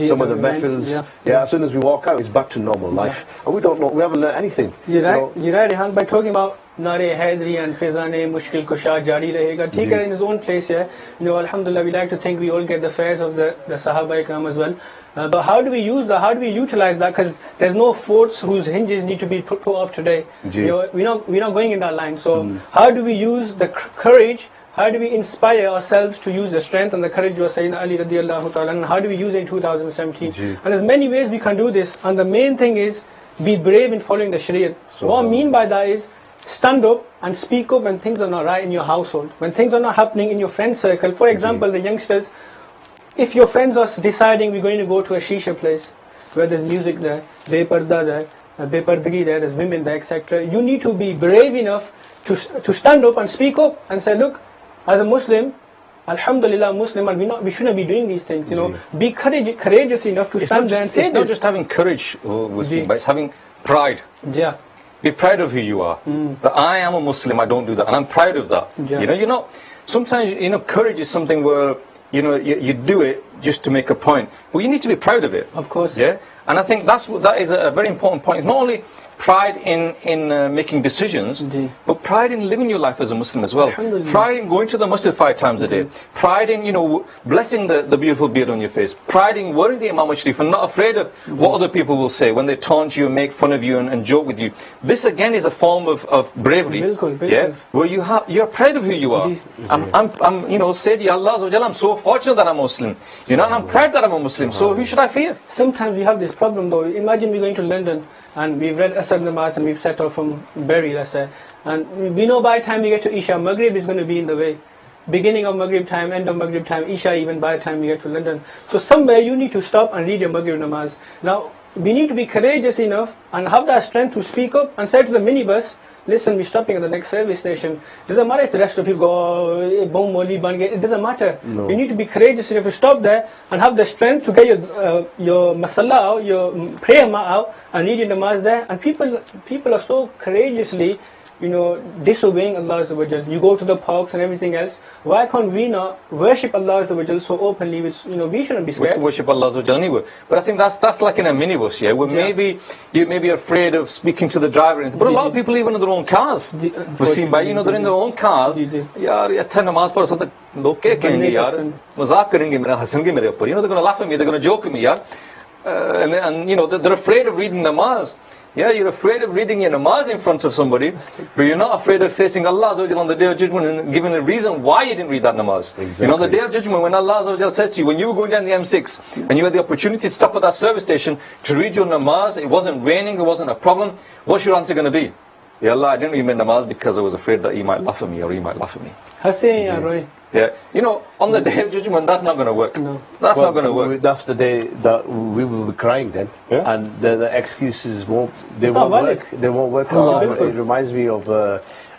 some of the methods. As soon as we walk out, it's back to normal life, and we don't know. We haven't learned anything. You're right, Rehan. By talking about Nare Haidri and Fizane Mushkil Kusha Jari Rahega, Tikar in his own place here. You know, alhamdulillah, we like to think we all get the fares of the Sahaba Ikram as well. But how do we use that? How do we utilize that? Because there's no forts whose hinges need to be put off today. You know, we're not going in that line. So how do we use the courage How do we inspire ourselves to use the strength and the courage of Sayyidina Ali radiallahu ta'ala, and how do we use it in 2017? And there's many ways we can do this, and the main thing is be brave in following the Shariat. What I mean by that is stand up and speak up when things are not right in your household, when things are not happening in your friend circle. For example, the youngsters, if your friends are deciding we're going to go to a shisha place where there's music there, beparda there, bepardagi there's women there, etc., you need to be brave enough to stand up and speak up and say, look, as a Muslim, alhamdulillah, Muslim, and we shouldn't be doing these things, you know. Be courageous enough to stand there and say this. It's not just having courage, but it's having pride. Yeah. Be proud of who you are. That I am a Muslim, I don't do that, and I'm proud of that. Yeah. You know, sometimes, courage is something where, you do it just to make a point. Well, you need to be proud of it. Of course. Yeah. And I think that is a very important point. Not only pride in making decisions, but pride in living your life as a Muslim as well. Pride in going to the masjid 5 times a day. Pride in, blessing the beautiful beard on your face. Pride in wearing the Imam Sharif and not afraid of what other people will say when they taunt you and make fun of you and joke with you. This again is a form of bravery. Yeah, where you're proud of who you are. I'm said, Allah Azza wa Jalla, I'm so fortunate that I'm Muslim. And I'm proud that I'm a Muslim. So who should I fear? Sometimes we have this problem though. Imagine we're going to London and we've read Asr Namaz and we've set off from Bury, let's say, and we know by the time we get to Isha, Maghrib is going to be in the way. Beginning of Maghrib time, end of Maghrib time, Isha even by the time we get to London. So somewhere you need to stop and read your Maghrib Namaz. Now, we need to be courageous enough and have that strength to speak up and say to the minibus, listen, we're stopping at the next service station. Doesn't matter if the rest of the people go, it doesn't matter. No. You need to be courageous enough to stop there and have the strength to get your masala out, your prayer mat out, and read your namaz there. And people are so courageously, disobeying Allah Azza wa Jal. You go to the parks and everything else. Why can't we not worship Allah Azza wa Jal so openly? Which we shouldn't be scared. We can worship Allah Azza wa Jal anyway. But I think that's like in a minibus, yeah, where maybe you may be afraid of speaking to the driver. But a lot of people even in their own cars. We've seen by they're in their own cars. Yaar, itthe namaz padho so log kya kahenge yaar, mazak karenge mere, hasenge mere upar. They're going to laugh at me, they're going to joke at me, yaar. And they're afraid of reading namaz. Yeah, you're afraid of reading your namaz in front of somebody, but you're not afraid of facing Allah Azza wa Jalla on the Day of Judgment and giving a reason why you didn't read that namaz. Exactly. On the Day of Judgment, when Allah Azza wa Jalla says to you, when you were going down the M6 and you had the opportunity to stop at that service station to read your namaz, it wasn't raining, it wasn't a problem, what's your answer going to be? Ya Allah, I didn't read my namaz because I was afraid that He might laugh at me or He might laugh at me. Yeah, on the Day of Judgment, that's not going to work. No. That's not going to work. That's the day that we will be crying then, and the excuses won't work. They won't work. It reminds me of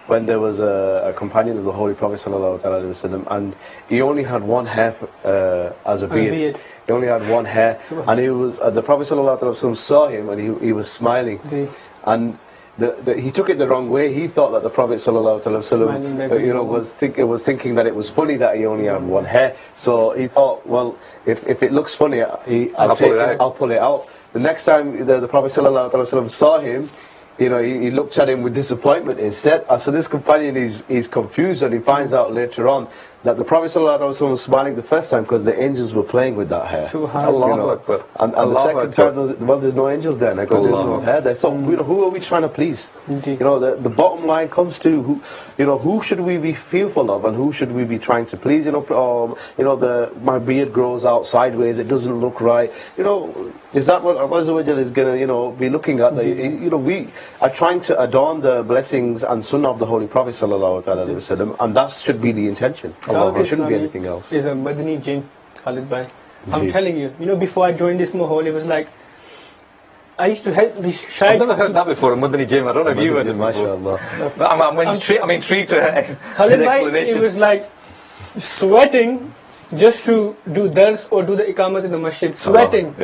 when there was a companion of the Holy Prophet sallallahu alaihi wasallam, and he only had one hair as a beard. He only had one hair, and he was the Prophet sallallahu alaihi wasallam saw him, and he was smiling, and he took it the wrong way. He thought that the Prophet ﷺ was thinking that it was funny that he only had one hair. So he thought, well, if it looks funny, I'll pull it out. The next time the Prophet ﷺ saw him, he looked at him with disappointment instead. And so this companion is confused, and he finds out later on that the Prophet ﷺ was smiling the first time because the angels were playing with that hair. And the second time, there's no angels there because there's no hair there. So who are we trying to please? The bottom line comes to who should we be fearful of and who should we be trying to please? My beard grows out sideways, it doesn't look right. Is that what Allah is going to be looking at? We are trying to adorn the blessings and sunnah of the Holy Prophet ﷺ, and that should be the intention. There shouldn't be anything else. Is a Madani jinn, Khalid bhai. I'm telling you, before I joined this mahal, it was like I used to be shy. I've never heard that before, a Madani jinn. I don't know if you heard it before. I'm intrigued to his explanation. It was like sweating just to do dars or do the iqamat in the masjid. Sweating,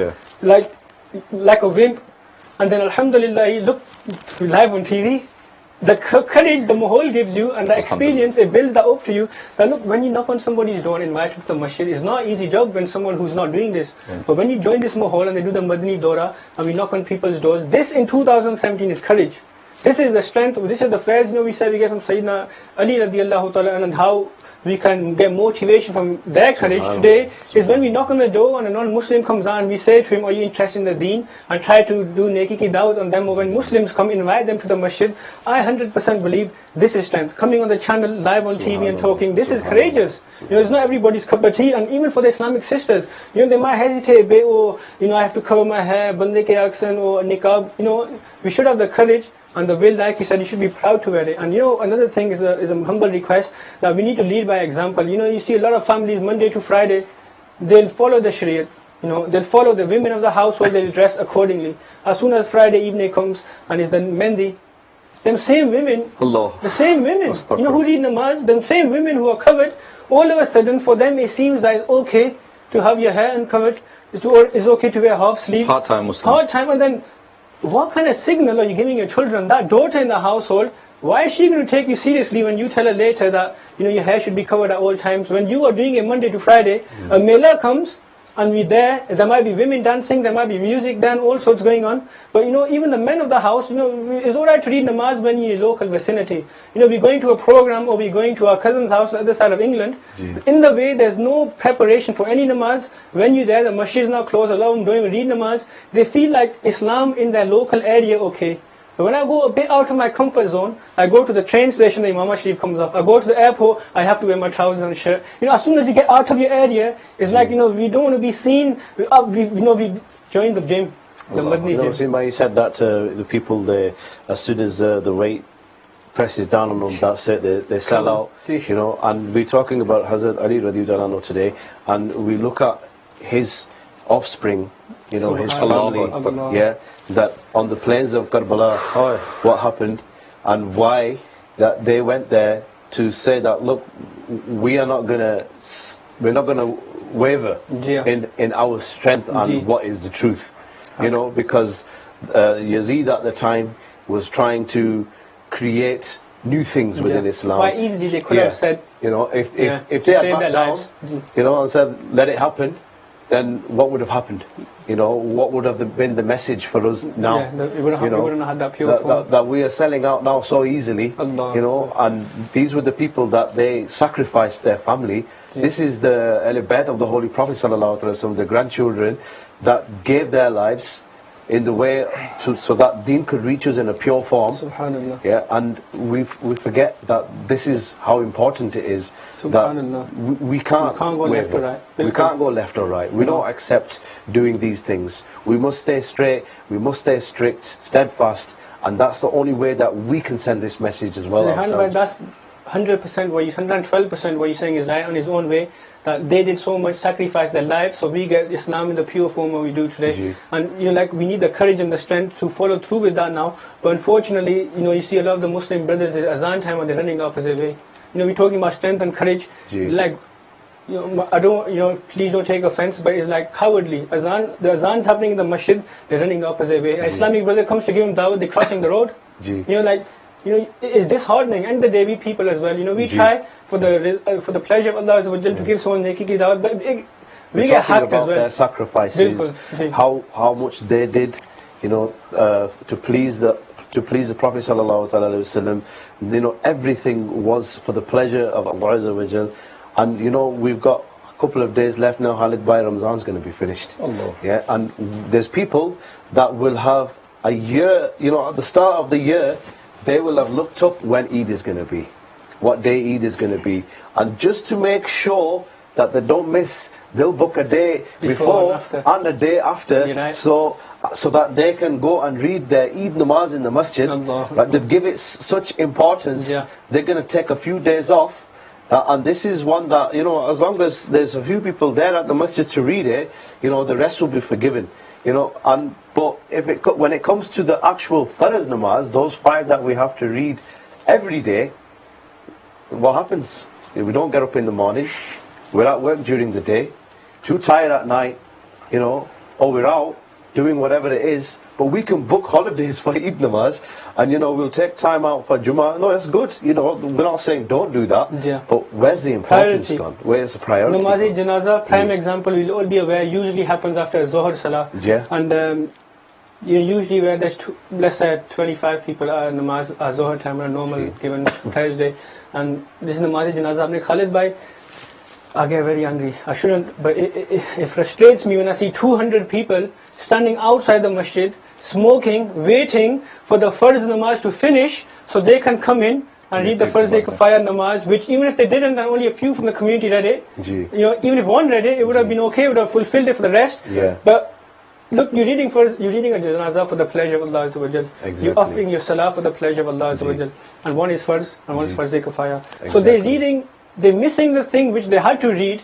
like a wimp. And then alhamdulillah, he looked live on TV. The courage the mahal gives you and the experience, it builds that up to you. That look, when you knock on somebody's door and invite them to the masjid, it's not an easy job when someone who's not doing this. But when you join this mahal and they do the Madani Dora and we knock on people's doors, this in 2017 is courage. This is the strength, this is the phrase, we said we get from Sayyidina Ali radiallahu ta'ala, and how we can get motivation from their courage today is when we knock on the door and a non-Muslim comes on, we say to him, are you interested in the deen? And try to do neki ki dawat on them. Or when Muslims come, invite them to the masjid. I 100% believe this is strength. Coming on the channel, live on TV and talking, this is courageous. It's not everybody's cup of tea. And even for the Islamic sisters, they might hesitate a bit, or I have to cover my hair, bande ke aksan, or niqab. We should have the courage and the will, like you said, you should be proud to wear it. And another thing is a humble request that we need to lead by example. You see a lot of families Monday to Friday, they'll follow the Shariat. They'll follow the women of the household, they'll dress accordingly. As soon as Friday evening comes and it's the Mendi, them same women, the same women, who read namaz, them same women who are covered, all of a sudden for them it seems that it's okay to have your hair uncovered, it's okay to wear half sleeve. Part-time Muslims. Part-time, and then what kind of signal are you giving your children? That daughter in the household, why is she going to take you seriously when you tell her later that your hair should be covered at all times? When you are doing it Monday to Friday, a mela comes and there might be women dancing, there might be music, then all sorts going on. But even the men of the house, it's alright to read namaz when you're in your local vicinity. We're going to a program or we're going to our cousin's house on the other side of England. In the way, there's no preparation for any namaz. When you're there, the masjid is not closed, allow them don't even read namaz. They feel like Islam in their local area, okay. But when I go a bit out of my comfort zone, I go to the train station, the Imam Sharif comes off. I go to the airport, I have to wear my trousers and shirt. As soon as you get out of your area, it's like, we don't want to be seen. We join the gym, the Madani gym. You said that the people, as soon as the weight presses down on them, that's it, they sell out. And we're talking about Hazrat Ali radiallahu anhu today, and we look at his offspring, his family, that on the plains of Karbala, what happened and why that they went there to say that, look, we're not gonna waver in our strength and what is the truth, because Yazid at the time was trying to create new things within Islam. Quite easily they could have said, if they had backed down, and said, let it happen, then what would have happened? What would have been the message for us now? We wouldn't have had that pure form. That we are selling out now so easily, and these were the people that they sacrificed their family. This is the Alibet of the Holy Prophet sallallahu alaihi wasallam, the grandchildren that gave their lives in the way so that deen could reach us in a pure form. Subhanallah. And we forget that this is how important it is. Subhanallah. That we can't go left or right. We can't go left or right. We don't accept doing these things. We must stay straight, we must stay strict, steadfast, and that's the only way that we can send this message as well ourselves. That's 100% what 112% what you're saying is right on his own way, that they did so much, sacrifice their lives, so we get Islam in the pure form what we do today. And we need the courage and the strength to follow through with that now. But unfortunately, you see a lot of the Muslim brothers, the azan time, and they're running the opposite way. We're talking about strength and courage. I don't, please don't take offense, but it's like cowardly. The azan's happening in the masjid, they're running the opposite way. An Islamic brother comes to give him dawah, they're crossing the road. It's disheartening. And the day we people as well. We try for the pleasure of Allah to give someone neki ki dawat, but we get hacked as well. Their sacrifices, how much they did, to please the Prophet sallallahu alaihi wasallam. Everything was for the pleasure of Allah azza wa jal. And we've got a couple of days left now. Khalid, by Ramazan's going to be finished. And there's people that will have a year. At the start of the year, they will have looked up when Eid is going to be, what day Eid is going to be, and just to make sure that they don't miss, they'll book a day before and a day after, so that they can go and read their Eid namaz in the masjid. But they've given it such importance, they're going to take a few days off. And this is one that, as long as there's a few people there at the masjid to read it, the rest will be forgiven. But when it comes to the actual farz namaz, those 5 that we have to read every day, what happens? We don't get up in the morning, we're at work during the day, too tired at night, or we're out doing whatever it is, but we can book holidays for Eid namaz, and we'll take time out for Jummah. No, that's good. We're not saying don't do that, but where's the importance gone? Where's the priority? Namazi Janaza, prime example, we'll all be aware, usually happens after Zohar Salah. And Usually where there's, let's say 25 people are namaz Zohar time or normal given Thursday, and this namaz janazah apne Khalid bhai, I get very angry. I shouldn't, but it frustrates me when I see 200 people standing outside the masjid, smoking, waiting for the first namaz to finish so they can come in and read the first day kafaya namaz, which even if they didn't and only a few from the community read it, even if one read it, it would have been okay, it would have fulfilled it for the rest. But look, you're reading a janazah for the pleasure of Allah Azza wa Jal. You're offering your salah for the pleasure of Allah Azza wa Jal. And one is farz and one is farz kafaya. So they're missing the thing which they had to read,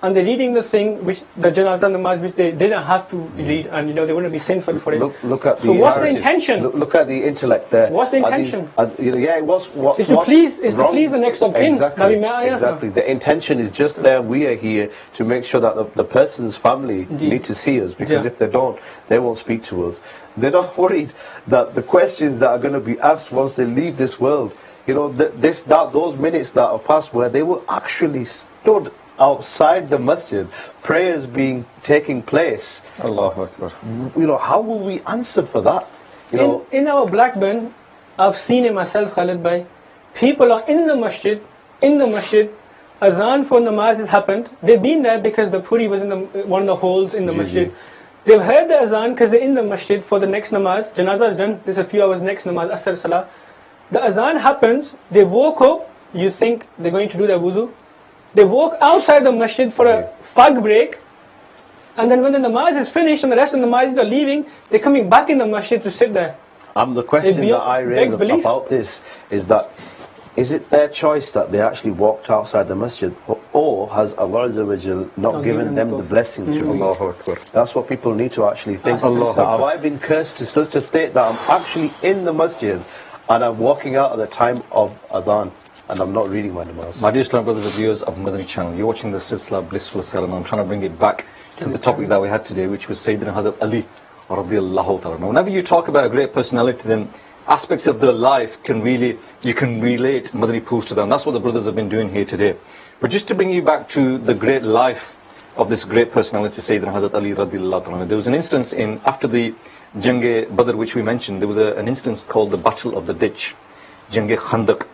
and they're reading the thing which the janazah namaz which they didn't have to read, and they wouldn't be sinful for it. Look at so what's the intention? Look at the intellect there. What's the intention? It's to please the next of kin. Exactly. The intention is just there. We are here to make sure that the person's family need to see us, because if they don't, they won't speak to us. They're not worried that the questions that are going to be asked once they leave this world, those minutes that have passed where they were actually stood outside the masjid, prayers taking place. Allahu Akbar. How will we answer for that? In our Blackburn, I've seen it myself, Khalid bhai. People are in the masjid, azan for namaz has happened. They've been there because the puri was in one of the holes in the masjid. They've heard the azan because they're in the masjid for the next namaz. Janazah is done, there's a few hours next namaz, asr salah. The azan happens, they woke up, you think they're going to do their wuzu. They walk outside the masjid for a fag break, and then when the namaz is finished and the rest of the namazis are leaving, they're coming back in the masjid to sit there. The question that I raise about this is that, is it their choice that they actually walked outside the masjid, or has Allah Azza wa Jal not given them the blessing to read? That's what people need to actually think. Have I been cursed to state that I'm actually in the masjid and I'm walking out at the time of adhan and I'm not reading my namaz? My dear Islam brothers and viewers of Madani channel, you're watching the silsila Blissfull, and I'm trying to bring it back to the topic that we had today, which was Sayyidina Hazrat Ali radiyallahu ta'ala. Now, whenever you talk about a great personality, then aspects of their life you can relate Madani pools to them. That's what the brothers have been doing here today. But just to bring you back to the great life of this great personality, Sayyidina Hazrat Ali radiyallahu ta'ala. There was an instance after the Jang-e Badr, which we mentioned, there was an instance called the Battle of the Ditch, Jang-e Khandaq.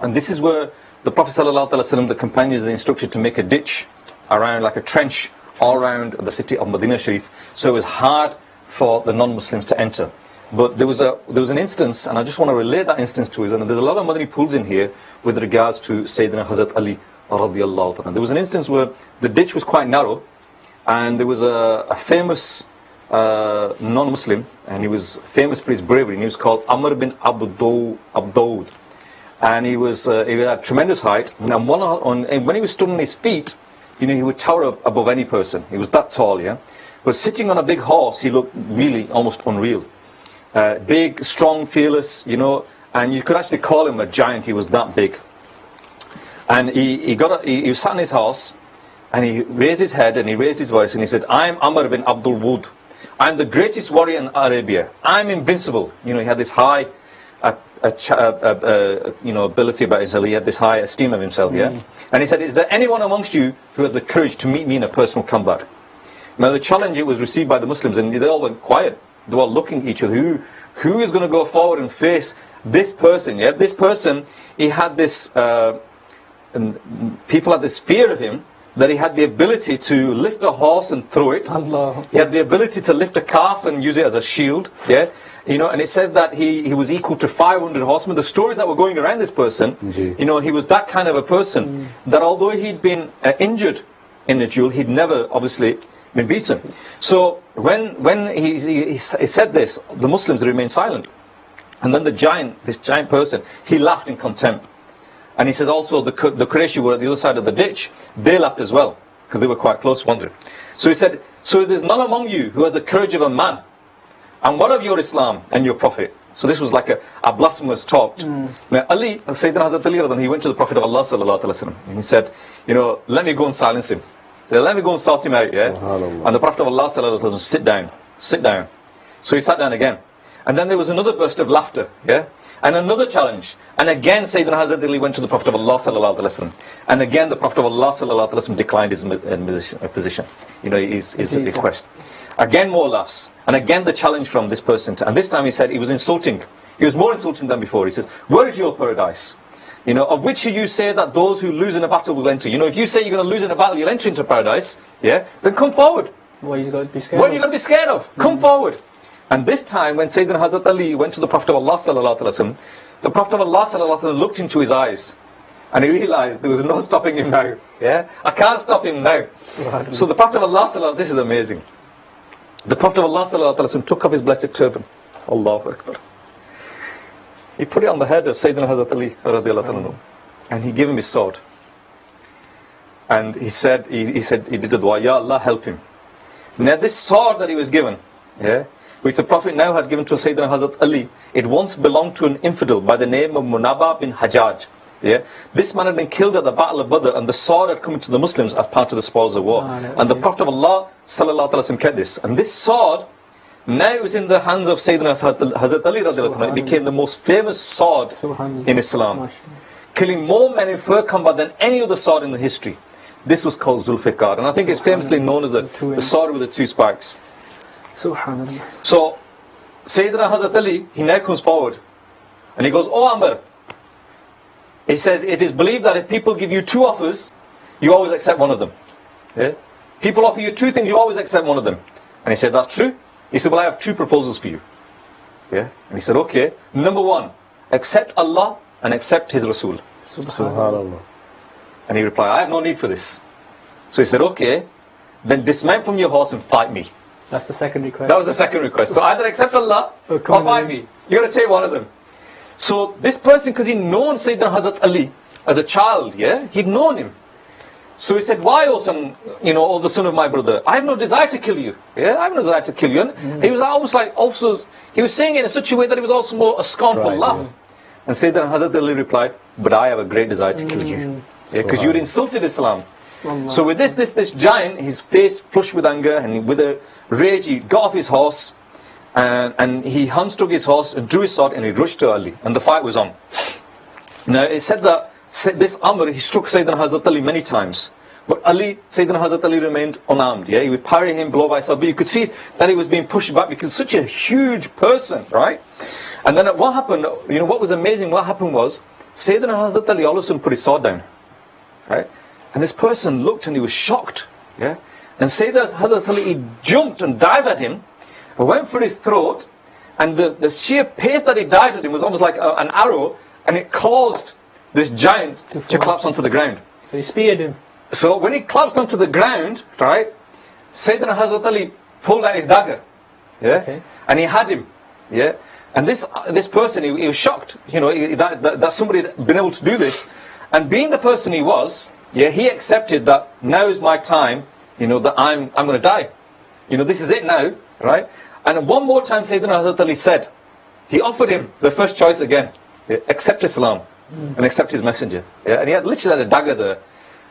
And this is where the Prophet sallallahu alaihi wasallam, the companions, are instructed to make a ditch around, like a trench, all around the city of Medina Sharif. So it was hard for the non-Muslims to enter. But there was an instance, and I just want to relate that instance to us. And there's a lot of Madani pools in here with regards to Sayyidina Hazrat Ali radiyallahu ta'ala. There was an instance where the ditch was quite narrow, and there was a famous non-Muslim, and he was famous for his bravery, and he was called Amr bin Abdoud. And he had tremendous height, and when he was stood on his feet, he would tower up above any person. He was that tall, But sitting on a big horse, he looked really almost unreal. Big, strong, fearless, and you could actually call him a giant. He was that big. And he sat on his horse, and he raised his head and he raised his voice, and he said, "I'm Amr bin Abdul Wud. I'm the greatest warrior in Arabia. I'm invincible." He had this high ability about himself. He had this high esteem of himself, And he said, "Is there anyone amongst you who has the courage to meet me in a personal combat?" Now the challenge, it was received by the Muslims, and they all went quiet. They were all looking at each other. Who is going to go forward and face this person? This person, he had this, people had this fear of him, that he had the ability to lift a horse and throw it. Allah. He had the ability to lift a calf and use it as a shield. And it says that he was equal to 500 horsemen. The stories that were going around this person, he was that kind of a person, that although he'd been injured in the duel, he'd never obviously been beaten. So when he said this, the Muslims remained silent. And then this giant person, he laughed in contempt. And he said also the Quraysh who were at the other side of the ditch, they laughed as well, because they were quite close, wondering. So he said, "So there's none among you who has the courage of a man. And what of your Islam and your Prophet?" So this was like a blasphemous talk. Now Ali, Sayyidina Hazrat Ali, he went to the Prophet of Allah sallallahu alaihi wasallam, and he said, "Let me go and silence him. Let me go and sort him out." And the Prophet of Allah sallallahu alaihi wasallam, sit down. So he sat down again. And then there was another burst of laughter, And another challenge. And again Sayyidina Hazrat Ali went to the Prophet of Allah sallallahu alaihi wasallam. And again the Prophet of Allah sallallahu alaihi wasallam declined his position. His request. Again more laughs. And again the challenge from this person. And this time he said he was insulting. He was more insulting than before. He says, where is your paradise? Of which you say that those who lose in a battle will enter. If you say you're going to lose in a battle, you'll enter into paradise. Yeah, then come forward. What are you going to be scared What are you going to be scared of? Come forward. And this time when Sayyidina Hazrat Ali went to the Prophet of Allah sallallahu alaihi wasallam, the Prophet of Allah sallallahu alaihi wasallam looked into his eyes. And he realized there was no stopping him now. Yeah, I can't stop him now. So the Prophet of Allah sallallahu, this is amazing. The Prophet of Allah sallallahu alaihi wasallam took off his blessed turban. Allahu Akbar. He put it on the head of Sayyidina Hazrat Ali radiallahu anhu, and he gave him his sword. And he did the dua, Ya Allah, help him. Now this sword that he was given, which the Prophet now had given to Sayyidina Hazrat Ali, it once belonged to an infidel by the name of Munaba bin Hajjaj. This man had been killed at the Battle of Badr, and the sword had come to the Muslims as part of the spoils of war. And the Prophet of Allah sallallahu alaihi wasallam kept this. And this sword, now it was in the hands of Sayyidina Hazrat Ali radiallahu anhu. It became the most famous sword in Islam, killing more men in fur combat than any other sword in the history. This was called Zulfiqar, and I think it's famously known as the sword with the two spikes. So Sayyidina Hazrat Ali, he now comes forward and he goes, Oh Amr, he says, it is believed that if people give you two offers, you always accept one of them. People offer you two things, you always accept one of them. And he said, that's true. He said, well, I have two proposals for you. And he said, okay, number one, accept Allah and accept His Rasul. Subhanallah. And he replied, I have no need for this. So he said, okay, then dismount from your horse and fight me. That's the second request. That was the second request. So either accept Allah or fight me. You got to say one of them. So this person, because he'd known Sayyidina Hazrat Ali as a child, he'd known him. So he said, why, O son, O the son of my brother, I have no desire to kill you. I have no desire to kill you. And he was almost like, he was saying it in such a way that it was also more a scornful laugh. And Sayyidina Hazrat Ali replied, but I have a great desire to kill you. Because you had insulted Islam. So with this giant, his face flushed with anger and with a rage, he got off his horse and he unstuck his horse and drew his sword and he rushed to Ali. And the fight was on. Now it said that this Amr, he struck Sayyidina Hazrat Ali many times. But Sayyidina Hazrat Ali remained unarmed. He would parry him blow by sword. But you could see that he was being pushed back because such a huge person, right? And then what happened, what was amazing, what happened was, Sayyidina Hazrat Ali all of a sudden put his sword down. Right? And this person looked and he was shocked. And Sayyidina Hazrat Ali, he jumped and dived at him, went for his throat, and the sheer pace that he dived at him was almost like an arrow, and it caused this giant to collapse onto the ground. So he speared him. So when he collapsed onto the ground, right, Sayyidina Hazrat Ali pulled out his dagger, and he had him, and this person, he was shocked, that somebody had been able to do this, and being the person he was, he accepted that now is my time, that I'm going to die, this is it now, right? And one more time Sayyidina Hazrat Ali said, he offered him the first choice again, accept Islam. And accept his messenger. And he had literally had a dagger there.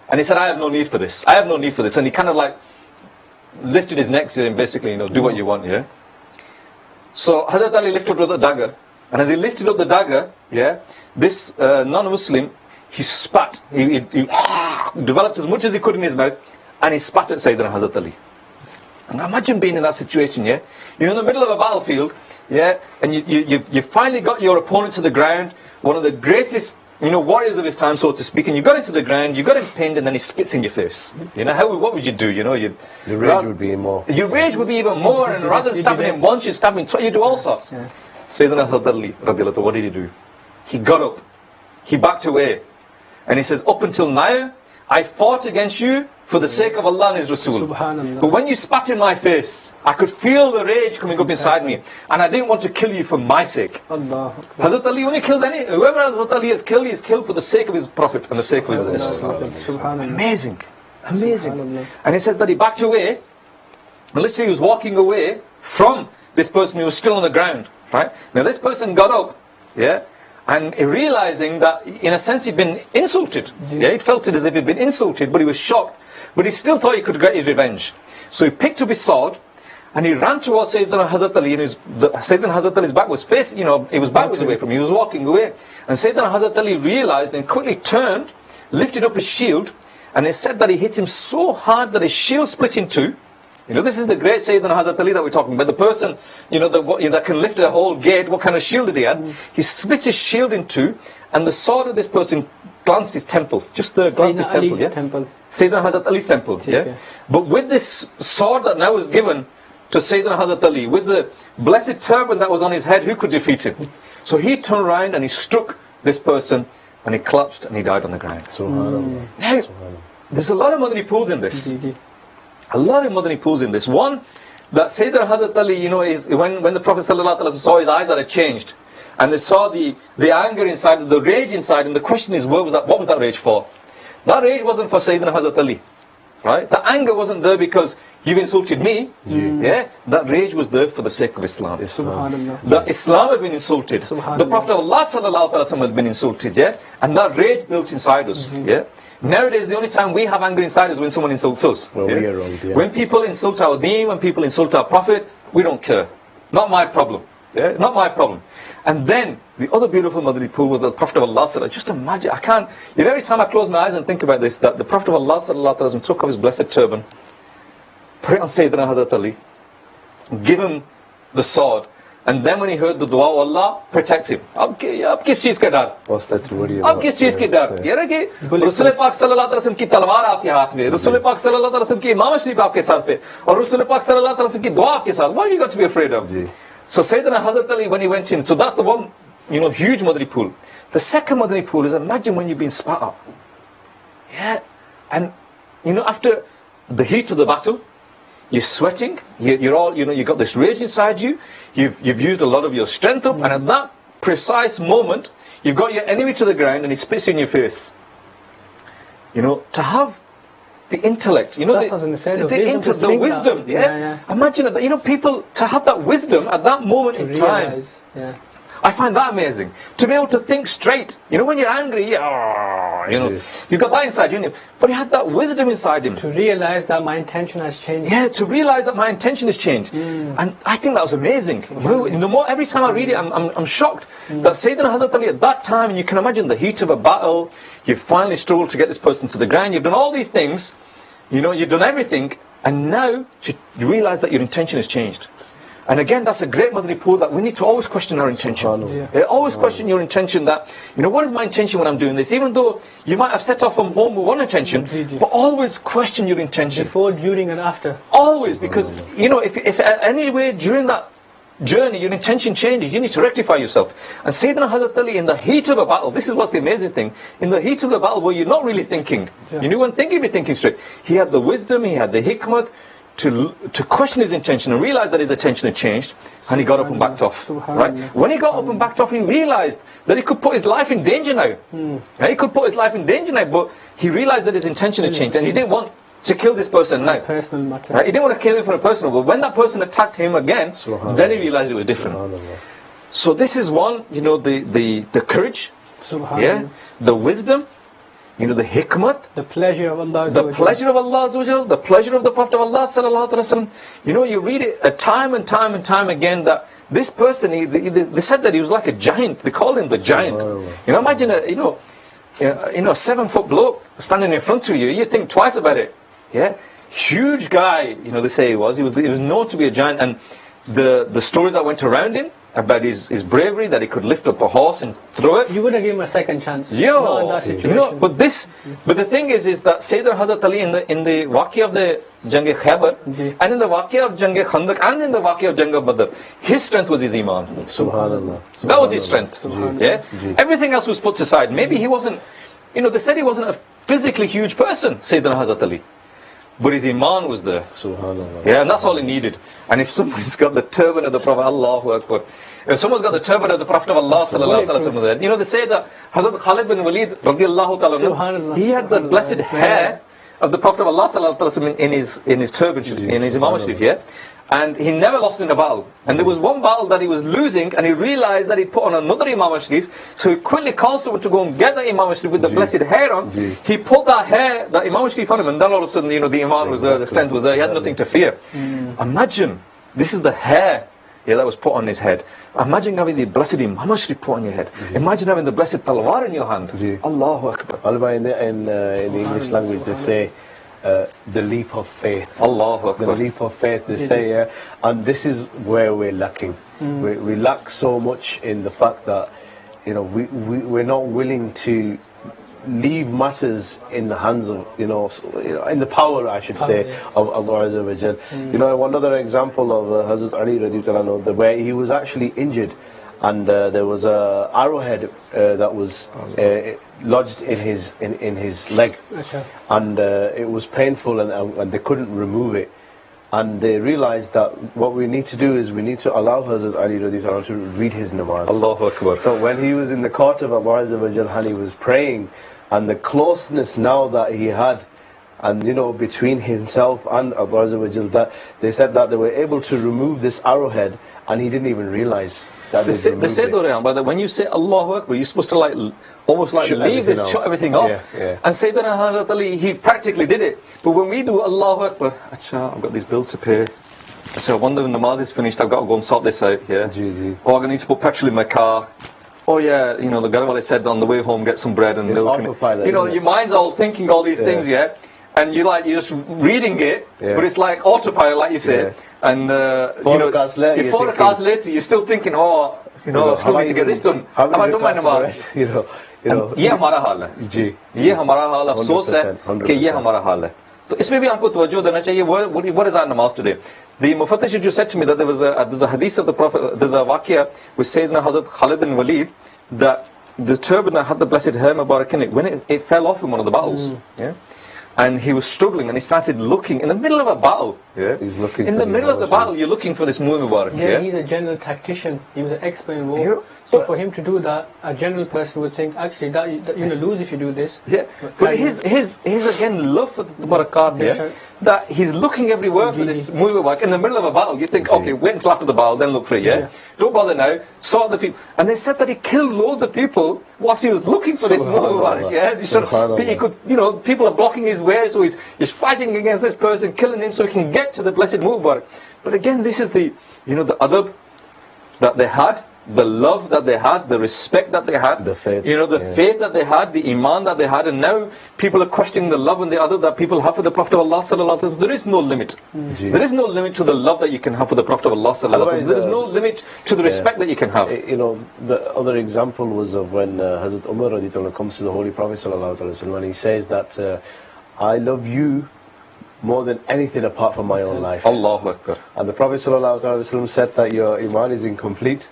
And he said, I have no need for this. I have no need for this. And he kind of like lifted his neck to him, basically, do what you want, So Hazrat Ali lifted up the dagger. And as he lifted up the dagger, this non-Muslim, he spat. He developed as much as he could in his mouth. And he spat at Sayyidina Hazrat Ali. And imagine being in that situation, You're in the middle of a battlefield, and you finally got your opponent to the ground, one of the greatest, warriors of his time, so to speak, and you got into the ground, you got him pinned, and then he spits in your face. What would you do? Your rage would be more. Your rage would be even more, and rather than stabbing him once, you stab him twice, you do all sorts. Sayyidina Hazrat Ali, what did he do? He got up, he backed away, and he says, up until now, I fought against you for the sake of Allah and His Rasul. But when you spat in my face, I could feel the rage coming up inside me, and I didn't want to kill you for my sake. Hazrat Ali only kills whoever Hazrat Ali has killed, he is killed for the sake of his Prophet and the sake of his Amazing. And he says that he backed away, and literally he was walking away from this person who was still on the ground. Right? Now this person got up, and realizing that in a sense he'd been insulted. He felt it as if he'd been insulted, but he was shocked. But he still thought he could get his revenge. So he picked up his sword, and he ran towards Sayyidina Hazrat Ali, and Sayyidina Hazrat Ali's back was facing, it was backwards away from him, he was walking away. And Sayyidina Hazrat Ali realized and quickly turned, lifted up his shield, and it said that he hit him so hard that his shield split in two. This is the great Sayyidina Hazrat Ali that we're talking about. The person, that can lift a whole gate. What kind of shield did he have? He split his shield in two, and the sword of this person glanced his temple. Just glanced his temple, yeah? Sayyidina Hazrat Ali's temple, yeah? But with this sword that now was given to Sayyidina Hazrat Ali, with the blessed turban that was on his head, who could defeat him? So he turned around and he struck this person, and he collapsed and he died on the ground. Now, there's a lot of Madani pools in this. A lot of Madani pools in this. One, that Sayyidina Hazrat Ali, is when the Prophet ﷺ saw his eyes that had changed, and they saw the anger inside, the rage inside, and the question is, what was that rage for? That rage wasn't for Sayyidina Hazrat Ali, right? The anger wasn't there because you've insulted me, yeah? That rage was there for the sake of Islam. That Islam had been insulted. The Prophet of Allah ﷺ had been insulted, yeah? And that rage built inside us, yeah? Nowadays, the only time we have anger inside is when someone insults us. Well, we are wrong, yeah. When people insult our deen, when people insult our Prophet, we don't care. Not my problem. Yeah? Not my problem. And then, the other beautiful Madani pool was that the Prophet of Allah said, just imagine, I can't, every time I close my eyes and think about this, that the Prophet of Allah took off his blessed turban, put it on Sayyidina Hazrat Ali, give him the sword, and then when he heard the dua, Allah, protect him. Ab kis cheez ka dar? What's that to worry about? Ab kis cheez ki dar? Ye na ki Rasul Pak sallallahu alaihi wasallam ki talwar aapke haath mein, Rasul Pak sallallahu alaihi wasallam ki imam sharif aapke sar pe, aur Rasul Pak sallallahu alaihi wasallam ki dua aapke saath. What have you got to be afraid of? So Sayyidina Hazrat Ali, when he went in, so that's the one, huge Madani pool. The second Madani pool is, imagine when you've been spat up. Yeah. And, after the heat of the battle, you're sweating, you're all, you've got this rage inside you, you've used a lot of your strength up, and at that precise moment, you've got your enemy to the ground and he spits in your face. To have the intellect, the wisdom, yeah? Imagine that, people, to have that wisdom at that moment in time. I find that amazing. To be able to think straight. When you're angry, you've got that inside you. But he had that wisdom inside him. To realize that my intention has changed. Yeah, to realize that my intention has changed. And I think that was amazing. Every time I read it, I'm shocked that Sayyidina Hazrat Ali at that time, and you can imagine the heat of a battle, you've finally struggled to get this person to the ground, you've done all these things, you've done everything, and now you realize that your intention has changed. And again, that's a great Madani pool that we need to always question our intention. Always question your intention that, what is my intention when I'm doing this? Even though you might have set off from home with one intention, but always question your intention. Before, during and after. Always, because, if any way during that journey your intention changes, you need to rectify yourself. And Sayyidina Hazrat Ali, in the heat of a battle, this is what's the amazing thing, in the heat of the battle where you're not really thinking, you weren't thinking, you'd be thinking straight. He had the wisdom, he had the hikmat, to question his intention and realize that his intention had changed, and he got up and backed off. Right? When he got up and backed off, he realized that he could put his life in danger now. He could put his life in danger now, but he realized that his intention had changed, and he didn't want to kill this person now. Personal matter. Right? He didn't want to kill him for a personal, but when that person attacked him again, then he realized it was different. So this is one, the courage, the wisdom, the hikmat, the pleasure of Allah, the pleasure of Allah, the pleasure of the Prophet of Allah sallallahu alaihi wasallam. You read it time and time and time again that this person, they said that he was like a giant. They called him the giant. Imagine a 7-foot bloke standing in front of you. You think twice about it. Yeah, huge guy. They say he was known to be a giant, and the stories that went around him about his bravery, that he could lift up a horse and throw it. You wouldn't give him a second chance. Not in that situation. But the thing is that Sayyidina Hazrat Ali in the waqi of the Jang-e Khaybar, and in the waqi of Jang-e Khandaq, and in the waqi of Jang-e Badr, his strength was his iman. Subhanallah. That was his strength. Yeah. Everything else was put aside. Maybe he wasn't. They said he wasn't a physically huge person, Sayyidina Hazrat Ali. But his iman was there. Subhanallah. Yeah, and that's all he needed. And if somebody's got the turban of the Prophet, Allahu Akbar. If someone's got the turban of the Prophet of Allah sallallahu alaihi wasallam, they say that Hazrat Khalid bin Walid radiallahu ta'ala, he had the blessed hair of the Prophet of Allah sallallahu alaihi wasallam in his turban, in his imam sharif, yeah? And he never lost in a battle. And there was one battle that he was losing, and he realized that he'd put on another imam sharif, so he quickly called someone to go and get the imam sharif with the blessed hair on. He put that imam sharif on him, and then all of a sudden, the iman was there, the strength was there, he had nothing to fear. Imagine This is the hair that was put on his head. Imagine having the blessed Imam Sharif put on your head. Imagine having the blessed talwar in your hand. Allahu Akbar. In the English language they say the leap of faith. Allahu Akbar. The leap of faith, they say, and this is where we're lacking. We lack so much in the fact that, you know, we're not willing to leave matters in the hands of, in the power, I should say, of Allah Azza wa Jal. You know, one other example of Hazrat Ali radiallahu anhu, where he was actually injured, and there was a arrowhead that was lodged in his leg, and it was painful, and they couldn't remove it. And they realized that what we need to do is we need to allow Hazrat Ali radiallahu anhu to read his namaz. Allahu Akbar. So when he was in the court of Allah Azza wa Jal and he was praying, and the closeness now that he had, and you know, between himself and Allah Azza wa Jal, that they said that they were able to remove this arrowhead, and he didn't even realize that they say that when you say Allahu Akbar, you're supposed to almost leave it, shut everything off. And say that Hazrat Ali, he practically did it. But when we do Allahu Akbar, I've got these bills to pay. So I wonder when the namaz is finished, I've got to go and sort this out. Or I'm going to need to put petrol in my car. Oh yeah, you know, the Garwali said on the way home, get some bread and milk. Autopilot, you know, your mind's all thinking all these things, and you're just reading it, but it's like autopilot, like you said. And four hours later, you're still thinking, I still need to get this done. Have I done my namaz? ये हमारा हाल है, ये हमारा हाल अफसोस है कि ये हमारा हाल है. तो इसमें भी आपको तवज्जो देना चाहिए. What is our namaz today? The Mufattish just said to me that there's a hadith of the Prophet, there's a waqia with Sayyidina Hazrat Khalid bin Walid, that the turban that had the blessed hair Mubarak in it, when it fell off in one of the battles, and he was struggling, and he started looking in the middle of a battle. He's looking in the middle of the battle, you're looking for this Mubarak. He's a general tactician. He was an expert in war. So for him to do that, a general person would think, actually, that you're going to lose if you do this. But his again love for the barakat, that he's looking everywhere for this Mubarak. In the middle of a battle, you think, okay, wait until after the battle, then look for it. Don't bother now. Sort the people. And they said that he killed loads of people whilst he was looking for this Mubarak. He could, people are blocking his way, so he's fighting against this person, killing him, so he can get to the blessed Mubarak. But again, this is the adab that they had, the love that they had, the respect that they had, the faith, the faith that they had, the iman that they had, and now people are questioning the love and the adab that people have for the Prophet of Allah sallallahu alaihi wasallam. There is no limit. There is no limit to the love that you can have for the Prophet of Allah sallallahu alaihi wasallam. There is no limit to the respect that you can have. The other example was of when Hazrat Umar radiallahu anhu comes to the Holy Prophet sallallahu alaihi wasallam, and he says that I love you more than anything apart from my own life. Allahu Akbar. And the Prophet ﷺ said that your iman is incomplete.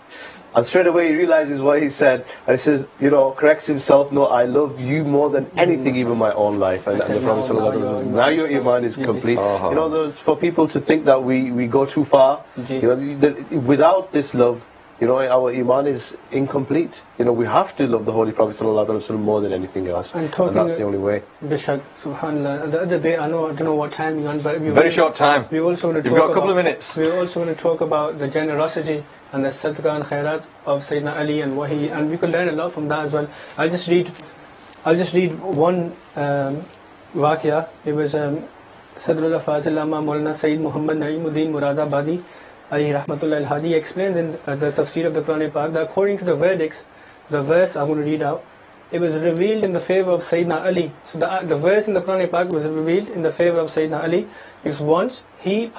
And straight away he realizes what he said, and he says, corrects himself, no, I love you more than anything, even my own life. And the Prophet ﷺ says, now your iman is complete. For people to think that we go too far, without this love, our iman is incomplete. We have to love the Holy Prophet ﷺ more than anything else, and that's the only way. Bishak, subhanallah. The other day, I don't know what time you're on, but very short time. We also want to You've got a couple of minutes. We also want to talk about the generosity and the sadaqah and khairat of Sayyidina Ali and and we could learn a lot from that as well. I'll just read one waqia. It was Sadrullah Fazil Amma Maulana Sayyid Muhammad Naeemuddin Muradabadi Alayhi Rahmatullah al-Hadi explains in the tafsir of the Quran Pak that according to the verdicts, the verse I'm going to read out, it was revealed in the favor of Sayyidina Ali. So the verse in the Quran Pak was revealed in the favor of Sayyidina Ali because once he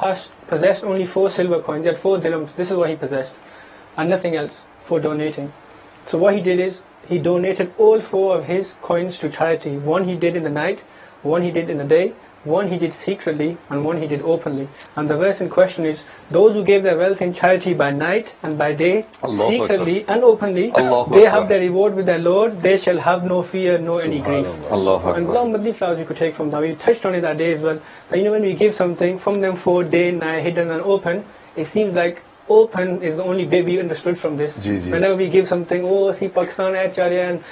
possessed only 4 silver coins, he had 4 dirhams. This is what he possessed, and nothing else for donating. So what he did is he donated all 4 of his coins to charity. One he did in the night, one he did in the day, one he did secretly, and one he did openly. And the verse in question is, those who gave their wealth in charity by night and by day, secretly and openly, they have their reward with their Lord. They shall have no fear, nor any grief. And long Madani flowers we could take from that. We touched on it that day as well. But when we give something, from them 4 day, night, hidden and open, it seems like open is the only way we understood from this. Whenever we give something, see Pakistan acharya and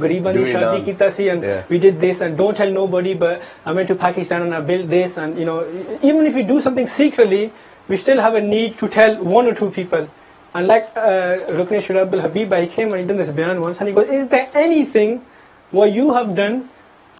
Gariban ni shadi kita si, and we did this, and don't tell nobody, but I went to Pakistan and I built this, and even if we do something secretly, we still have a need to tell 1 or 2 people. And like Rukn Shurab al-Habib, he came and he done this bayan once, and he goes, is there anything what you have done,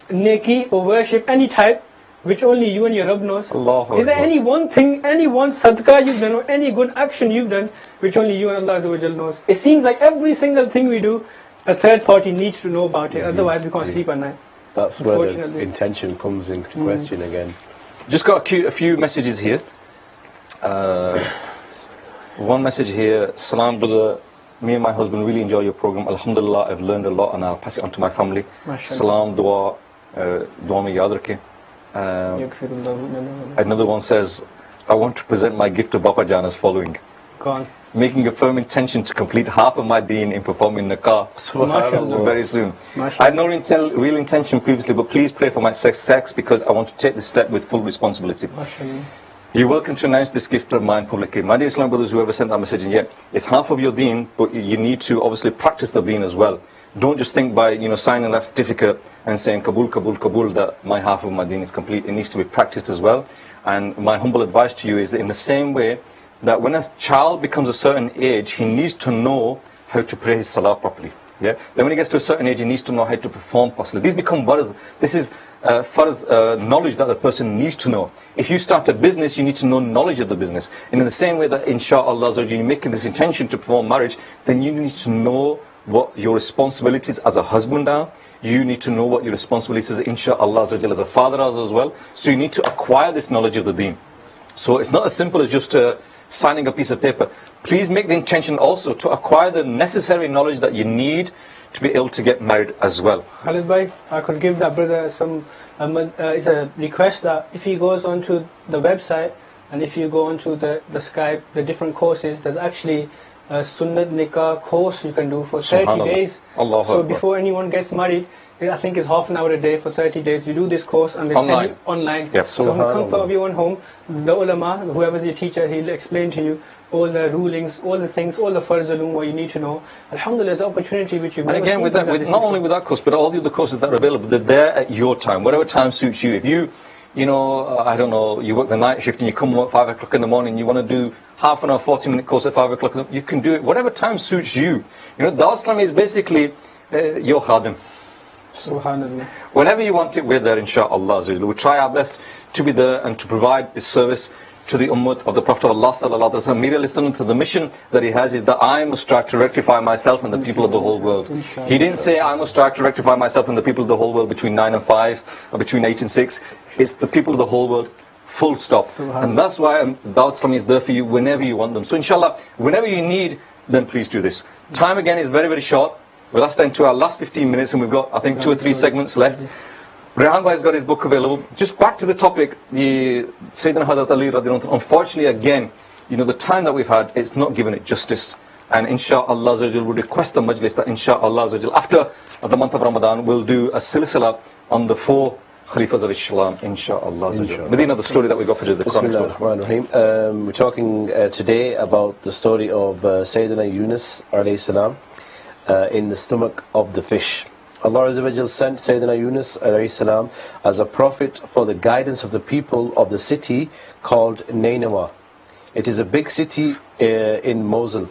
neki or worship any type, which only you and your Rabb knows? Allahu Is there Akbar. any one thing, any one sadaqah you've done, or any good action you've done, which only you and Allah Azza wa Jal knows? It seems like every single thing we do, a third party needs to know about it, otherwise we can't sleep at night. That's where the Unfortunately. intention comes into question again. Just got a few messages here. One message here. Salam, brother. Me and my husband really enjoy your program. Alhamdulillah, I've learned a lot and I'll pass it on to my family. Salam, dua mein yaad rakhe. Another one says, I want to present my gift to Bapa Jan as following. Go on. Making a firm intention to complete half of my deen in performing nikah very soon. I had no real intention previously, but please pray for my success because I want to take this step with full responsibility. You're welcome to announce this gift of mine publicly. My dear Islam brothers, whoever sent that message in yet, it's half of your deen, but you need to obviously practice the deen as well. Don't just think by signing that certificate and saying Kabul, Kabul, Kabul that my half of my deen is complete. It needs to be practiced as well. And my humble advice to you is that in the same way that when a child becomes a certain age, he needs to know how to pray his salah properly. Yeah. Then when he gets to a certain age, he needs to know how to perform properly. These become farz. This is farz knowledge that the person needs to know. If you start a business, you need to know knowledge of the business. And in the same way that inshaAllah, you're making this intention to perform marriage, then you need to know what your responsibilities as a husband are. You need to know what your responsibilities are, inshaAllah, as a father as well. So you need to acquire this knowledge of the deen. So it's not as simple as just signing a piece of paper. Please make the intention also to acquire the necessary knowledge that you need to be able to get married as well. Khalid bhai, I could give that brother some, it's a request that if he goes onto the website and if you go onto the Skype, the different courses, there's actually a Sunnat Nikah course you can do for 30 days. So before anyone gets married, I think it's half an hour a day for 30 days. You do this course and they tell you online. Yes. So in the comfort of your own home, the ulama, whoever's your teacher, he'll explain to you all the rulings, all the things, all the farz ulum, what you need to know. Alhamdulillah, it's an opportunity which you've never seen. And again, not only with that course, but all the other courses that are available, they're there at your time, whatever time suits you. If you I don't know, you work the night shift and you come at 5 o'clock in the morning, you want to do half an hour, 40-minute course at 5 o'clock, you can do it, whatever time suits you. Dar Islam is basically your khadim. Subhanallah. Whenever you want it, we're there, inshaAllah. We'll try our best to be there and to provide this service to the Ummah of the Prophet of Allah sallallahu alaihi wasallam. Merely listening to the mission that he has is that I must strive to rectify myself and the people of the whole world. He didn't say I must strive to rectify myself and the people of the whole world between 9 and 5 or between 8 and 6. It's the people of the whole world, full stop. And that's why Dawat Islam is there for you whenever you want them. So inshallah, whenever you need, then please do this. Time again is very, very short. We're last into our last 15 minutes and we've got, I think, 2 or 3 segments left. Rehan Bhai has got his book available. Just back to the topic, the Sayyidina Hazrat Ali radiallahu anhu. Unfortunately, again, the time that we've had, it's not given it justice. And inshaAllah, we'll request the majlis that inshaAllah, after the month of Ramadan, we'll do a silsila on the 4 Khalifas of Islam, inshaAllah. Medina, the story that we got for the Quranic story. We're talking today about the story of Sayyidina Yunus alayhi salam in the stomach of the fish. Allah Azza wa Jal sent Sayyidina Yunus alayhi salam as a prophet for the guidance of the people of the city called Nineveh. It is a big city in Mosul,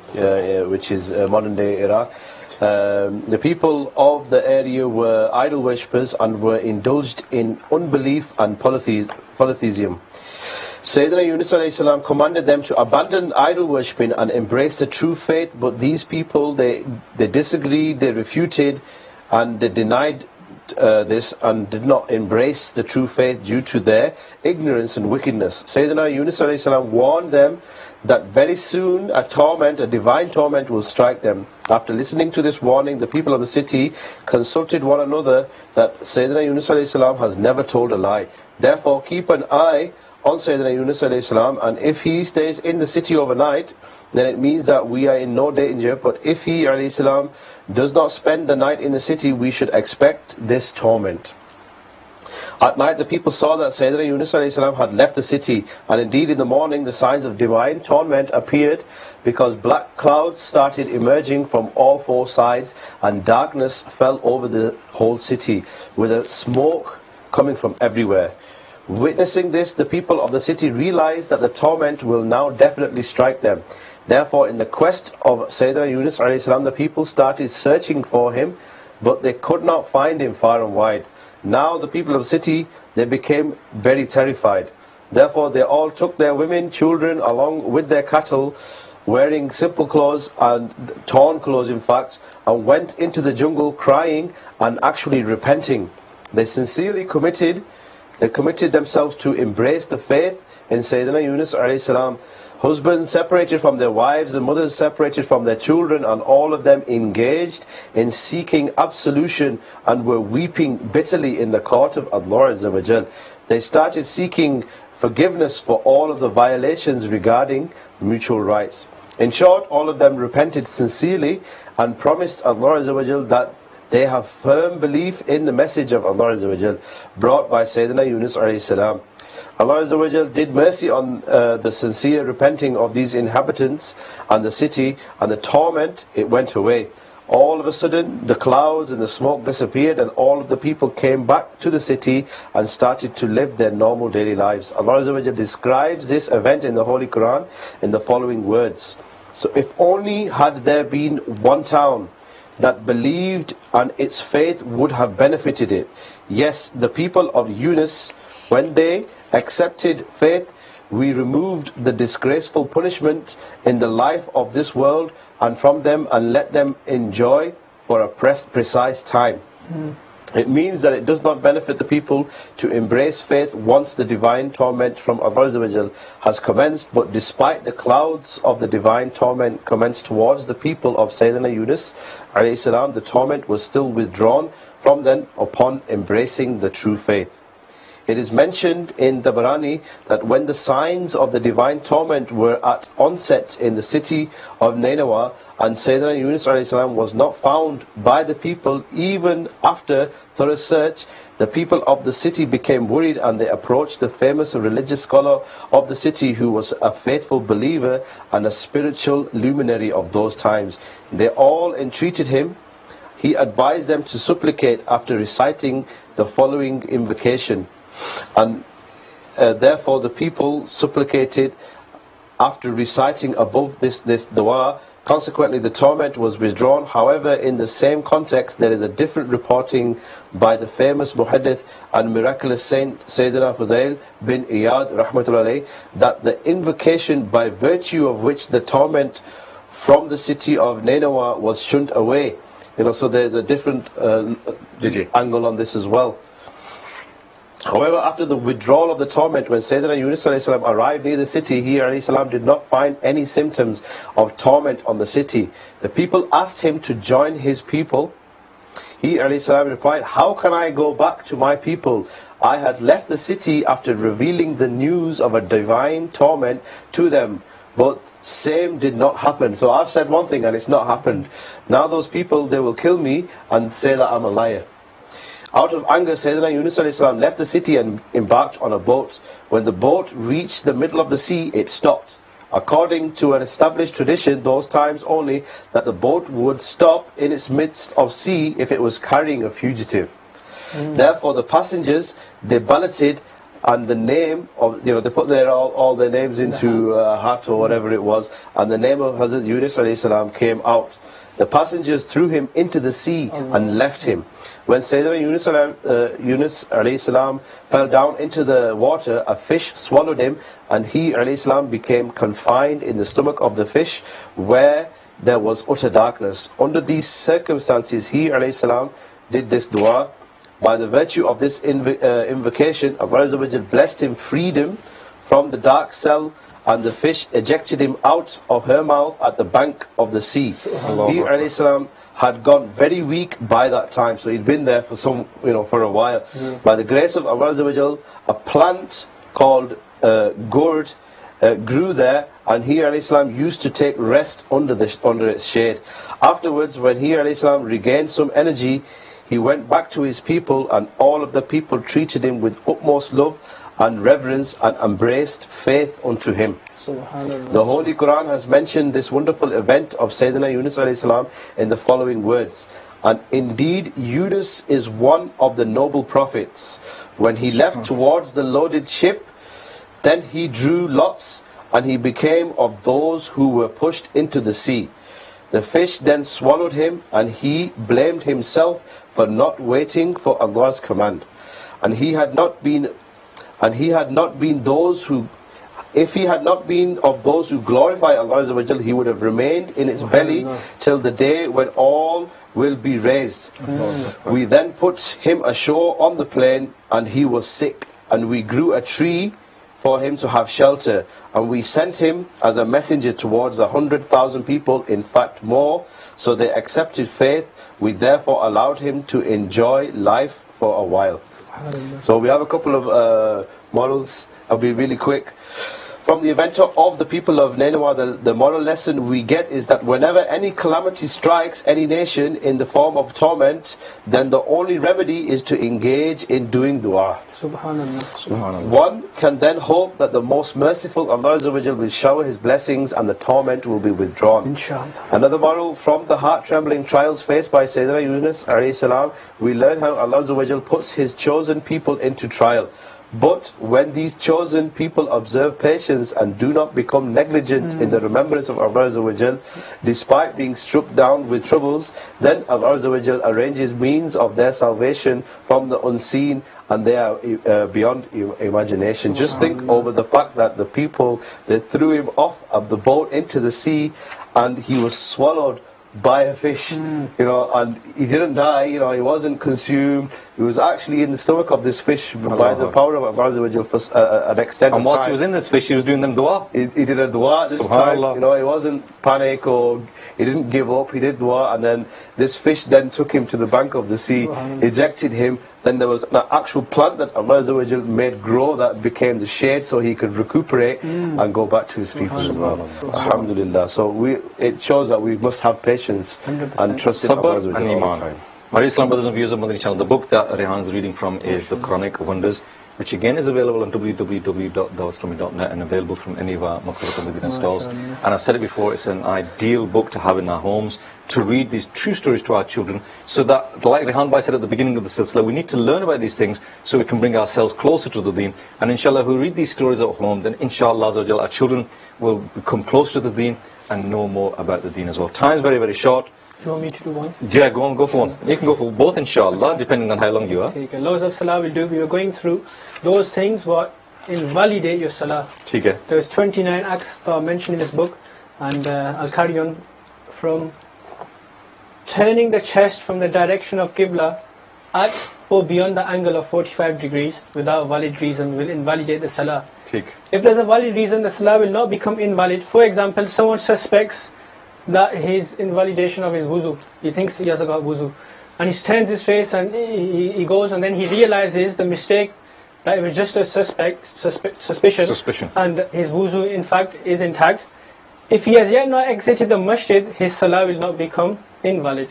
which is modern day Iraq. The people of the area were idol worshippers and were indulged in unbelief and polytheism. Sayyidina Yunus alayhi salam commanded them to abandon idol worshipping and embrace the true faith, but these people, they disagreed, they refuted, and they denied this and did not embrace the true faith due to their ignorance and wickedness. Sayyidina Yunus alayhi salam warned them that very soon a divine torment will strike them. After listening to this warning, the people of the city consulted one another that Sayyidina Yunus alayhi salam has never told a lie. Therefore, keep an eye on Sayyidina Yunus alayhi salam, and if he stays in the city overnight, then it means that we are in no danger. But if he alayhi salam does not spend the night in the city, we should expect this torment. At night, the people saw that Sayyidina Yunus alayhi salam had left the city, and indeed in the morning the signs of divine torment appeared, because black clouds started emerging from all 4 sides, and darkness fell over the whole city, with a smoke coming from everywhere. Witnessing this, the people of the city realized that the torment will now definitely strike them. Therefore, in the quest of Sayyidina Yunus alayhi salam, the people started searching for him, but they could not find him far and wide. Now the people of the city, they became very terrified. Therefore they all took their women, children, along with their cattle, wearing simple clothes and torn clothes in fact, and went into the jungle crying and actually repenting. They sincerely committed themselves to embrace the faith in Sayyidina Yunus alayhi salam. Husbands separated from their wives and mothers separated from their children, and all of them engaged in seeking absolution and were weeping bitterly in the court of Allah Azza wa Jal. They started seeking forgiveness for all of the violations regarding mutual rights. In short, all of them repented sincerely and promised Allah Azza wa Jal that they have firm belief in the message of Allah Azza wa Jal brought by Sayyidina Yunus alayhi salam. Allah Azza wa Jal did mercy on the sincere repenting of these inhabitants and the city, and the torment, it went away. All of a sudden the clouds and the smoke disappeared, and all of the people came back to the city and started to live their normal daily lives. Allah Azza wa Jal describes this event in the Holy Quran in the following words. So if only had there been one town that believed and its faith would have benefited it. Yes, the people of Yunus, when they accepted faith, we removed the disgraceful punishment in the life of this world and from them, and let them enjoy for a precise time. It means that it does not benefit the people to embrace faith once the divine torment from Allah Azza wa Jal has commenced, but despite the clouds of the divine torment commenced towards the people of Sayyidina Yunus alayhi salam, the torment was still withdrawn from them upon embracing the true faith. It is mentioned in Tabarani that when the signs of the divine torment were at onset in the city of Nineveh, and Sayyidina Yunus alayhi salam was not found by the people, even after thorough search, the people of the city became worried, and they approached the famous religious scholar of the city, who was a faithful believer and a spiritual luminary of those times. They all entreated him. He advised them to supplicate after reciting the following invocation. And therefore the people supplicated after reciting above this dua. Consequently the torment was withdrawn. However, in the same context there is a different reporting by the famous muhaddith and miraculous saint Sayyidina Fudail bin Iyad rahmatullahi alayhi, that the invocation by virtue of which the torment from the city of Nineveh was shunned away. So there's a different angle on this as well. However, after the withdrawal of the torment, when Sayyidina Yunus alayhi salam arrived near the city, he alayhi salam did not find any symptoms of torment on the city. The people asked him to join his people. He alayhi salam replied, "How can I go back to my people? I had left the city after revealing the news of a divine torment to them, but same did not happen." So I've said one thing and it's not happened. Now those people, they will kill me and say that I'm a liar. Out of anger, Sayyidina Yunus alayhi salam left the city and embarked on a boat. When the boat reached the middle of the sea, it stopped. According to an established tradition, those times only, that the boat would stop in its midst of sea if it was carrying a fugitive. Therefore the passengers, they balloted, and the name of, they put all their names into a hat or whatever it was, and the name of Hazrat Yunus alayhi salam came out. The passengers threw him into the sea and left him. When Sayyidina Yunus alayhi salam fell down into the water, a fish swallowed him, and he alayhi salam became confined in the stomach of the fish, where there was utter darkness. Under these circumstances, he alayhi salam did this dua. By the virtue of this invocation, Allah Azza wa Jal blessed him freedom from the dark cell, and the fish ejected him out of her mouth at the bank of the sea. He alayhi salam had gone very weak by that time, so he'd been there for for a while. By the grace of Allah Azza wa Jal, a plant called gourd grew there, and he alayhi salam used to take rest under its shade. Afterwards, when he alayhi salam regained some energy, he went back to his people, and all of the people treated him with utmost love and reverence and embraced faith unto him. The Holy Quran has mentioned this wonderful event of Sayyidina Yunus alayhi salam in the following words. And indeed Yunus is one of the noble prophets. When he left towards the loaded ship, then he drew lots, and he became of those who were pushed into the sea. The fish then swallowed him, and he blamed himself for not waiting for Allah's command. and he had not been those who, if he had not been of those who glorify Allah Azza wa Jal, he would have remained in its belly till the day when all will be raised. We then put him ashore on the plain, and he was sick, and we grew a tree for him to have shelter, and we sent him as a messenger towards 100,000 people, in fact more, so they accepted faith. We therefore allowed him to enjoy life for a while. So we have a couple of models. I'll be really quick. From the event of the people of Nineveh, the moral lesson we get is that whenever any calamity strikes any nation in the form of torment, then the only remedy is to engage in doing dua. Subhanallah. One can then hope that the most merciful Allah Azza wa Jal will shower His blessings and the torment will be withdrawn. Inshallah. Another moral from the heart-trembling trials faced by Sayyidina Yunus alayhi salam, we learn how Allah Azza wa Jal puts His chosen people into trial. But when these chosen people observe patience and do not become negligent in the remembrance of Allah Azza wa Jal, despite being struck down with troubles, then Allah Azza wa Jal arranges means of their salvation from the unseen, and they are beyond imagination. Just think over the fact that the people, they threw him off of the boat into the sea, and he was swallowed by a fish, and he didn't die, he wasn't consumed. He was actually in the stomach of this fish by the power of Allah Azza wa Jal for an extent of time. And whilst he was in this fish, he was doing them dua. He did a dua at this time. He wasn't panic, or he didn't give up. He did dua, and then this fish then took him to the bank of the sea, ejected him. Then there was an actual plant that Allah Azza wa Jal made grow that became the shade, so he could recuperate and go back to his people. Alhamdulillah. So it shows that we must have patience 100%. And trust in Allah Azza wa Jal all the time. My Islam brothers and viewers of Madani channel, the book that Rehan is reading from is The Quranic Wonders, which again is available on www.dawatslami.net and available from any of our Manqabats and Madani stores. And I said it before, it's an ideal book to have in our homes, to read these true stories to our children, so that, like Rehan Bhai said at the beginning of the silsila, we need to learn about these things so we can bring ourselves closer to the deen. And inshallah, if we read these stories at home, then inshallah our children will become closer to the deen and know more about the deen as well. Time is very, very short. Do you want me to do one? Yeah, go for one. You can go for both, inshallah, depending on how long you are. Take loads of salah will do. We are going through those things what invalidate your salah. There's 29 acts that are mentioned in this book, and I'll carry on from turning the chest from the direction of Qibla at or beyond the angle of 45 degrees without valid reason will invalidate the salah. If there's a valid reason, the salah will not become invalid. For example, someone suspects that his invalidation of his wuzu, he thinks he has got wuzu, and he turns his face and he goes, and then he realizes the mistake, that it was just a suspicion, and his wuzu in fact is intact. If he has yet not exited the masjid, his salah will not become invalid.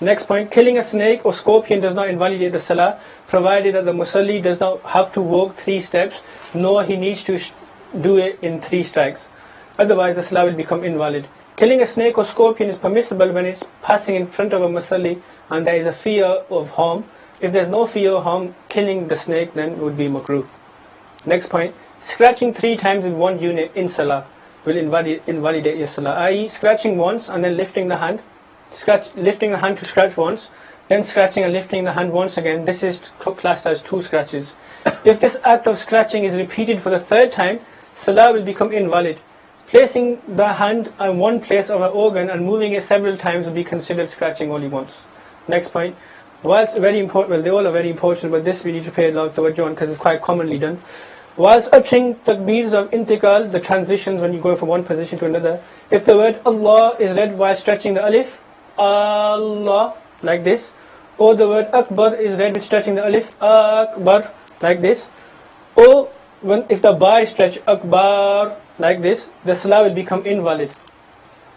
Next point, killing a snake or scorpion does not invalidate the salah, provided that the musalli does not have to walk 3 steps, nor he needs to do it in 3 strikes. Otherwise the salah will become invalid. Killing a snake or scorpion is permissible when it's passing in front of a musalli and there is a fear of harm. If there's no fear of harm, killing the snake then would be makruh. Next point, scratching 3 times in one unit in salah will invalidate your salah, i.e. scratching once and then lifting the hand, lifting the hand to scratch once, then scratching and lifting the hand once again. This is classed as 2 scratches. If this act of scratching is repeated for the 3rd time, salah will become invalid. Placing the hand on one place of an organ and moving it several times will be considered scratching only once. Next point, whilst very important, well they all are very important, but this we need to pay a lot of tawajjuh on because it's quite commonly done. Whilst uttering takbeers of intiqal, the transitions when you go from one position to another, if the word Allah is read while stretching the alif, Allah, like this, or the word Akbar is read with stretching the alif, Akbar, like this, or if the ba is stretched, Akbar, like this, the salah will become invalid.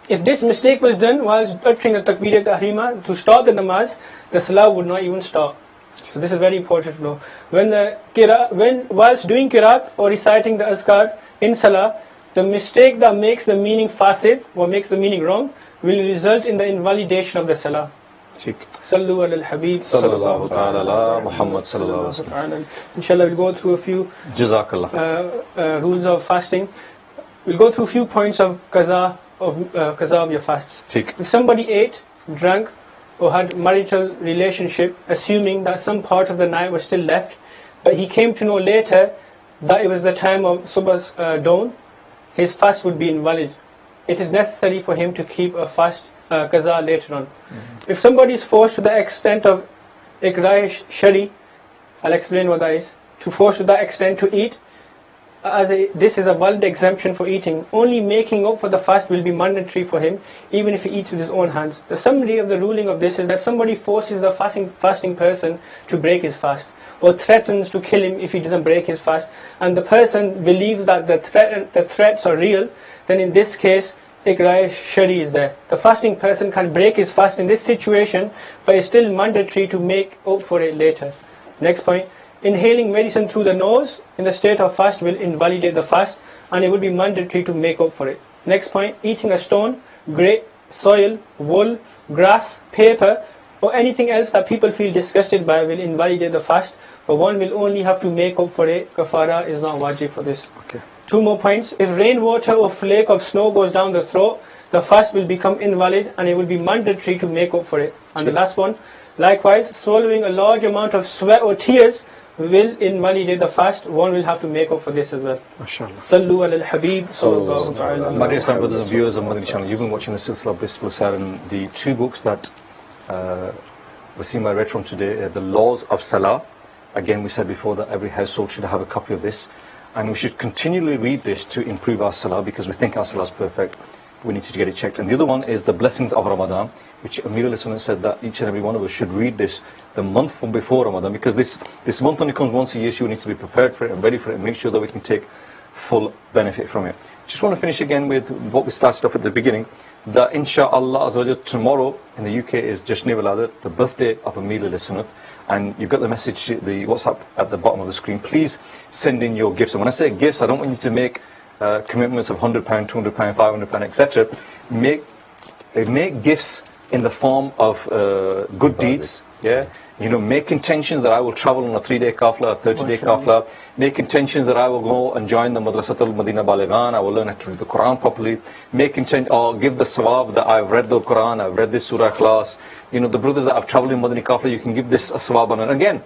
If this mistake was done while uttering the takbir tahrima to start the namaz, the salah would not even start. So this is very important to know. Whilst doing qiraat or reciting the azkar in salah, the mistake that makes the meaning fasid, or makes the meaning wrong, will result in the invalidation of the salah. Sallu ala الحبيب sallallahu ta'ala ala Muhammad sallallahu alaihi wasallam. Inshallah, we'll go through a few rules of fasting. We'll go through a few points of qaza of your fasts. If somebody ate, drank, or had marital relationship, assuming that some part of the night was still left, but he came to know later that it was the time of Subh's dawn, his fast would be invalid. It is necessary for him to keep a fast qaza later on. If somebody is forced to the extent of ikrah shari, I'll explain what that is, to force to that extent to eat, this is a valid exemption for eating. Only making up for the fast will be mandatory for him, even if he eats with his own hands. The summary of the ruling of this is that somebody forces the fasting person to break his fast, or threatens to kill him if he doesn't break his fast, and the person believes that the threats are real, then in this case, ikrah shari is there. The fasting person can break his fast in this situation, but it's still mandatory to make up for it later. Next point. Inhaling medicine through the nose in the state of fast will invalidate the fast, and it will be mandatory to make up for it. Next point, eating a stone, grape, soil, wool, grass, paper, or anything else that people feel disgusted by will invalidate the fast, but one will only have to make up for it. Kafara is not wajib for this. Okay. 2 more points. If rainwater or flake of snow goes down the throat, the fast will become invalid, and it will be mandatory to make up for it. And the last one, likewise, swallowing a large amount of sweat or tears will invalidate the fast. One will have to make up for this as well. MashaAllah. صلوا على الحبيب صلى الله تعالى. My dear Islam brothers and viewers of Madani channel, you've been watching the silsila of Blissfull, Saher, and the 2 books that Azim read from today, the laws of Salah. Again, we said before that every household should have a copy of this, and we should continually read this to improve our Salah, because we think our Salah is perfect. We need to get it checked. And the other one is the blessings of Ramadan, which Amir al-Sunnah said that each and every one of us should read this the month from before Ramadan, because this month only comes once a year, so we need to be prepared for it and ready for it and make sure that we can take full benefit from it. Just want to finish again with what we started off at the beginning, that inshaAllah tomorrow in the UK is Jashn Wiladat, the birthday of Amir al-Sunnah, and you've got the message, the WhatsApp at the bottom of the screen. Please send in your gifts. And when I say gifts, I don't want you to make commitments of £100, £200, £500, etc. Make gifts in the form of good deeds. Yeah, you know, make intentions that I will travel on a 3-day kafla, a 30-day kafla. Make intentions that I will go and join the Madrasatul Madina Baligan. I will learn how to read the Quran properly. Make intention, or give the sawab that I've read the Quran, I've read this surah class. You know, the brothers that have traveled in Madani kafla, you can give this a sawab. And again,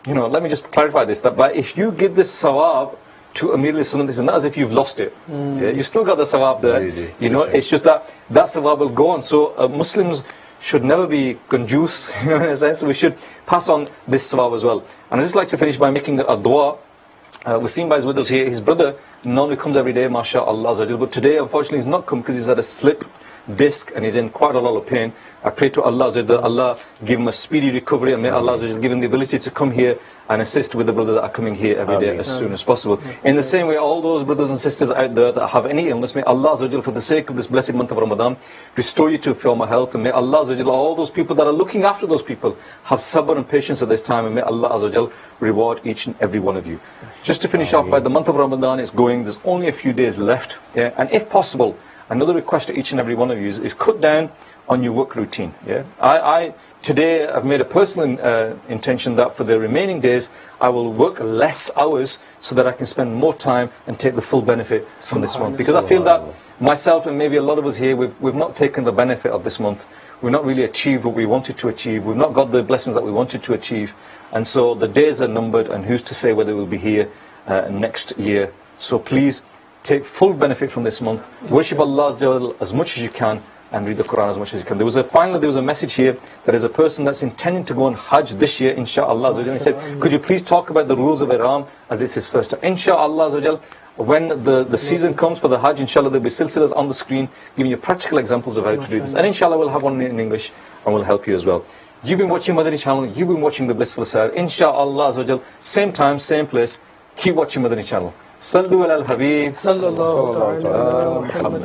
you know, let me just clarify this, that but if you give this sawab to Amir al-Sunnah, this is not as if you've lost it. Yeah, you still got the sawab there. You know, it's just that sawab will go on. So Muslims should never be conjuice, you know, in a sense. We should pass on this sawab as well. And I'd just like to finish by making a dua. Wasim Bhai is with us here. His brother normally comes every day, mashallah, but today unfortunately he's not come because he's had a slip disc and he's in quite a lot of pain. I pray to Allah that Allah give him a speedy recovery, and may Allah give him the ability to come here and assist with the brothers that are coming here every day as soon as possible. In the same way, all those brothers and sisters out there that have any illness, may Allah for the sake of this blessed month of Ramadan restore you to former health, and may Allah all those people that are looking after those people have sabr and patience at this time, and may Allah reward each and every one of you. Just to finish off, by the month of Ramadan is going, there's only a few days left, yeah? And if possible, another request to each and every one of you is cut down on your work routine. Yeah, today I've made a personal intention that for the remaining days I will work less hours so that I can spend more time and take the full benefit from this month. Because I feel that myself and maybe a lot of us here, we've not taken the benefit of this month. We've not really achieved what we wanted to achieve. We've not got the blessings that we wanted to achieve. And so the days are numbered, and who's to say whether we'll be here next year. So please take full benefit from this month. Worship Allah as much as you can, and read the Quran as much as you can. There was a message here that there's a person that's intending to go on Hajj this year, inshaAllah. He said, could you please talk about the rules of Ihram as it's his first time? InshaAllah, when the season comes for the Hajj, inshallah, there'll be silsilas on the screen giving you practical examples of how to do this. And inshallah, we'll have one in English and we'll help you as well. You've been watching Madani channel, you've been watching the Blissfull Saher. Inshallah, same time, same place, keep watching Madani channel. صلوا على الحبيب صلى الله على محمد.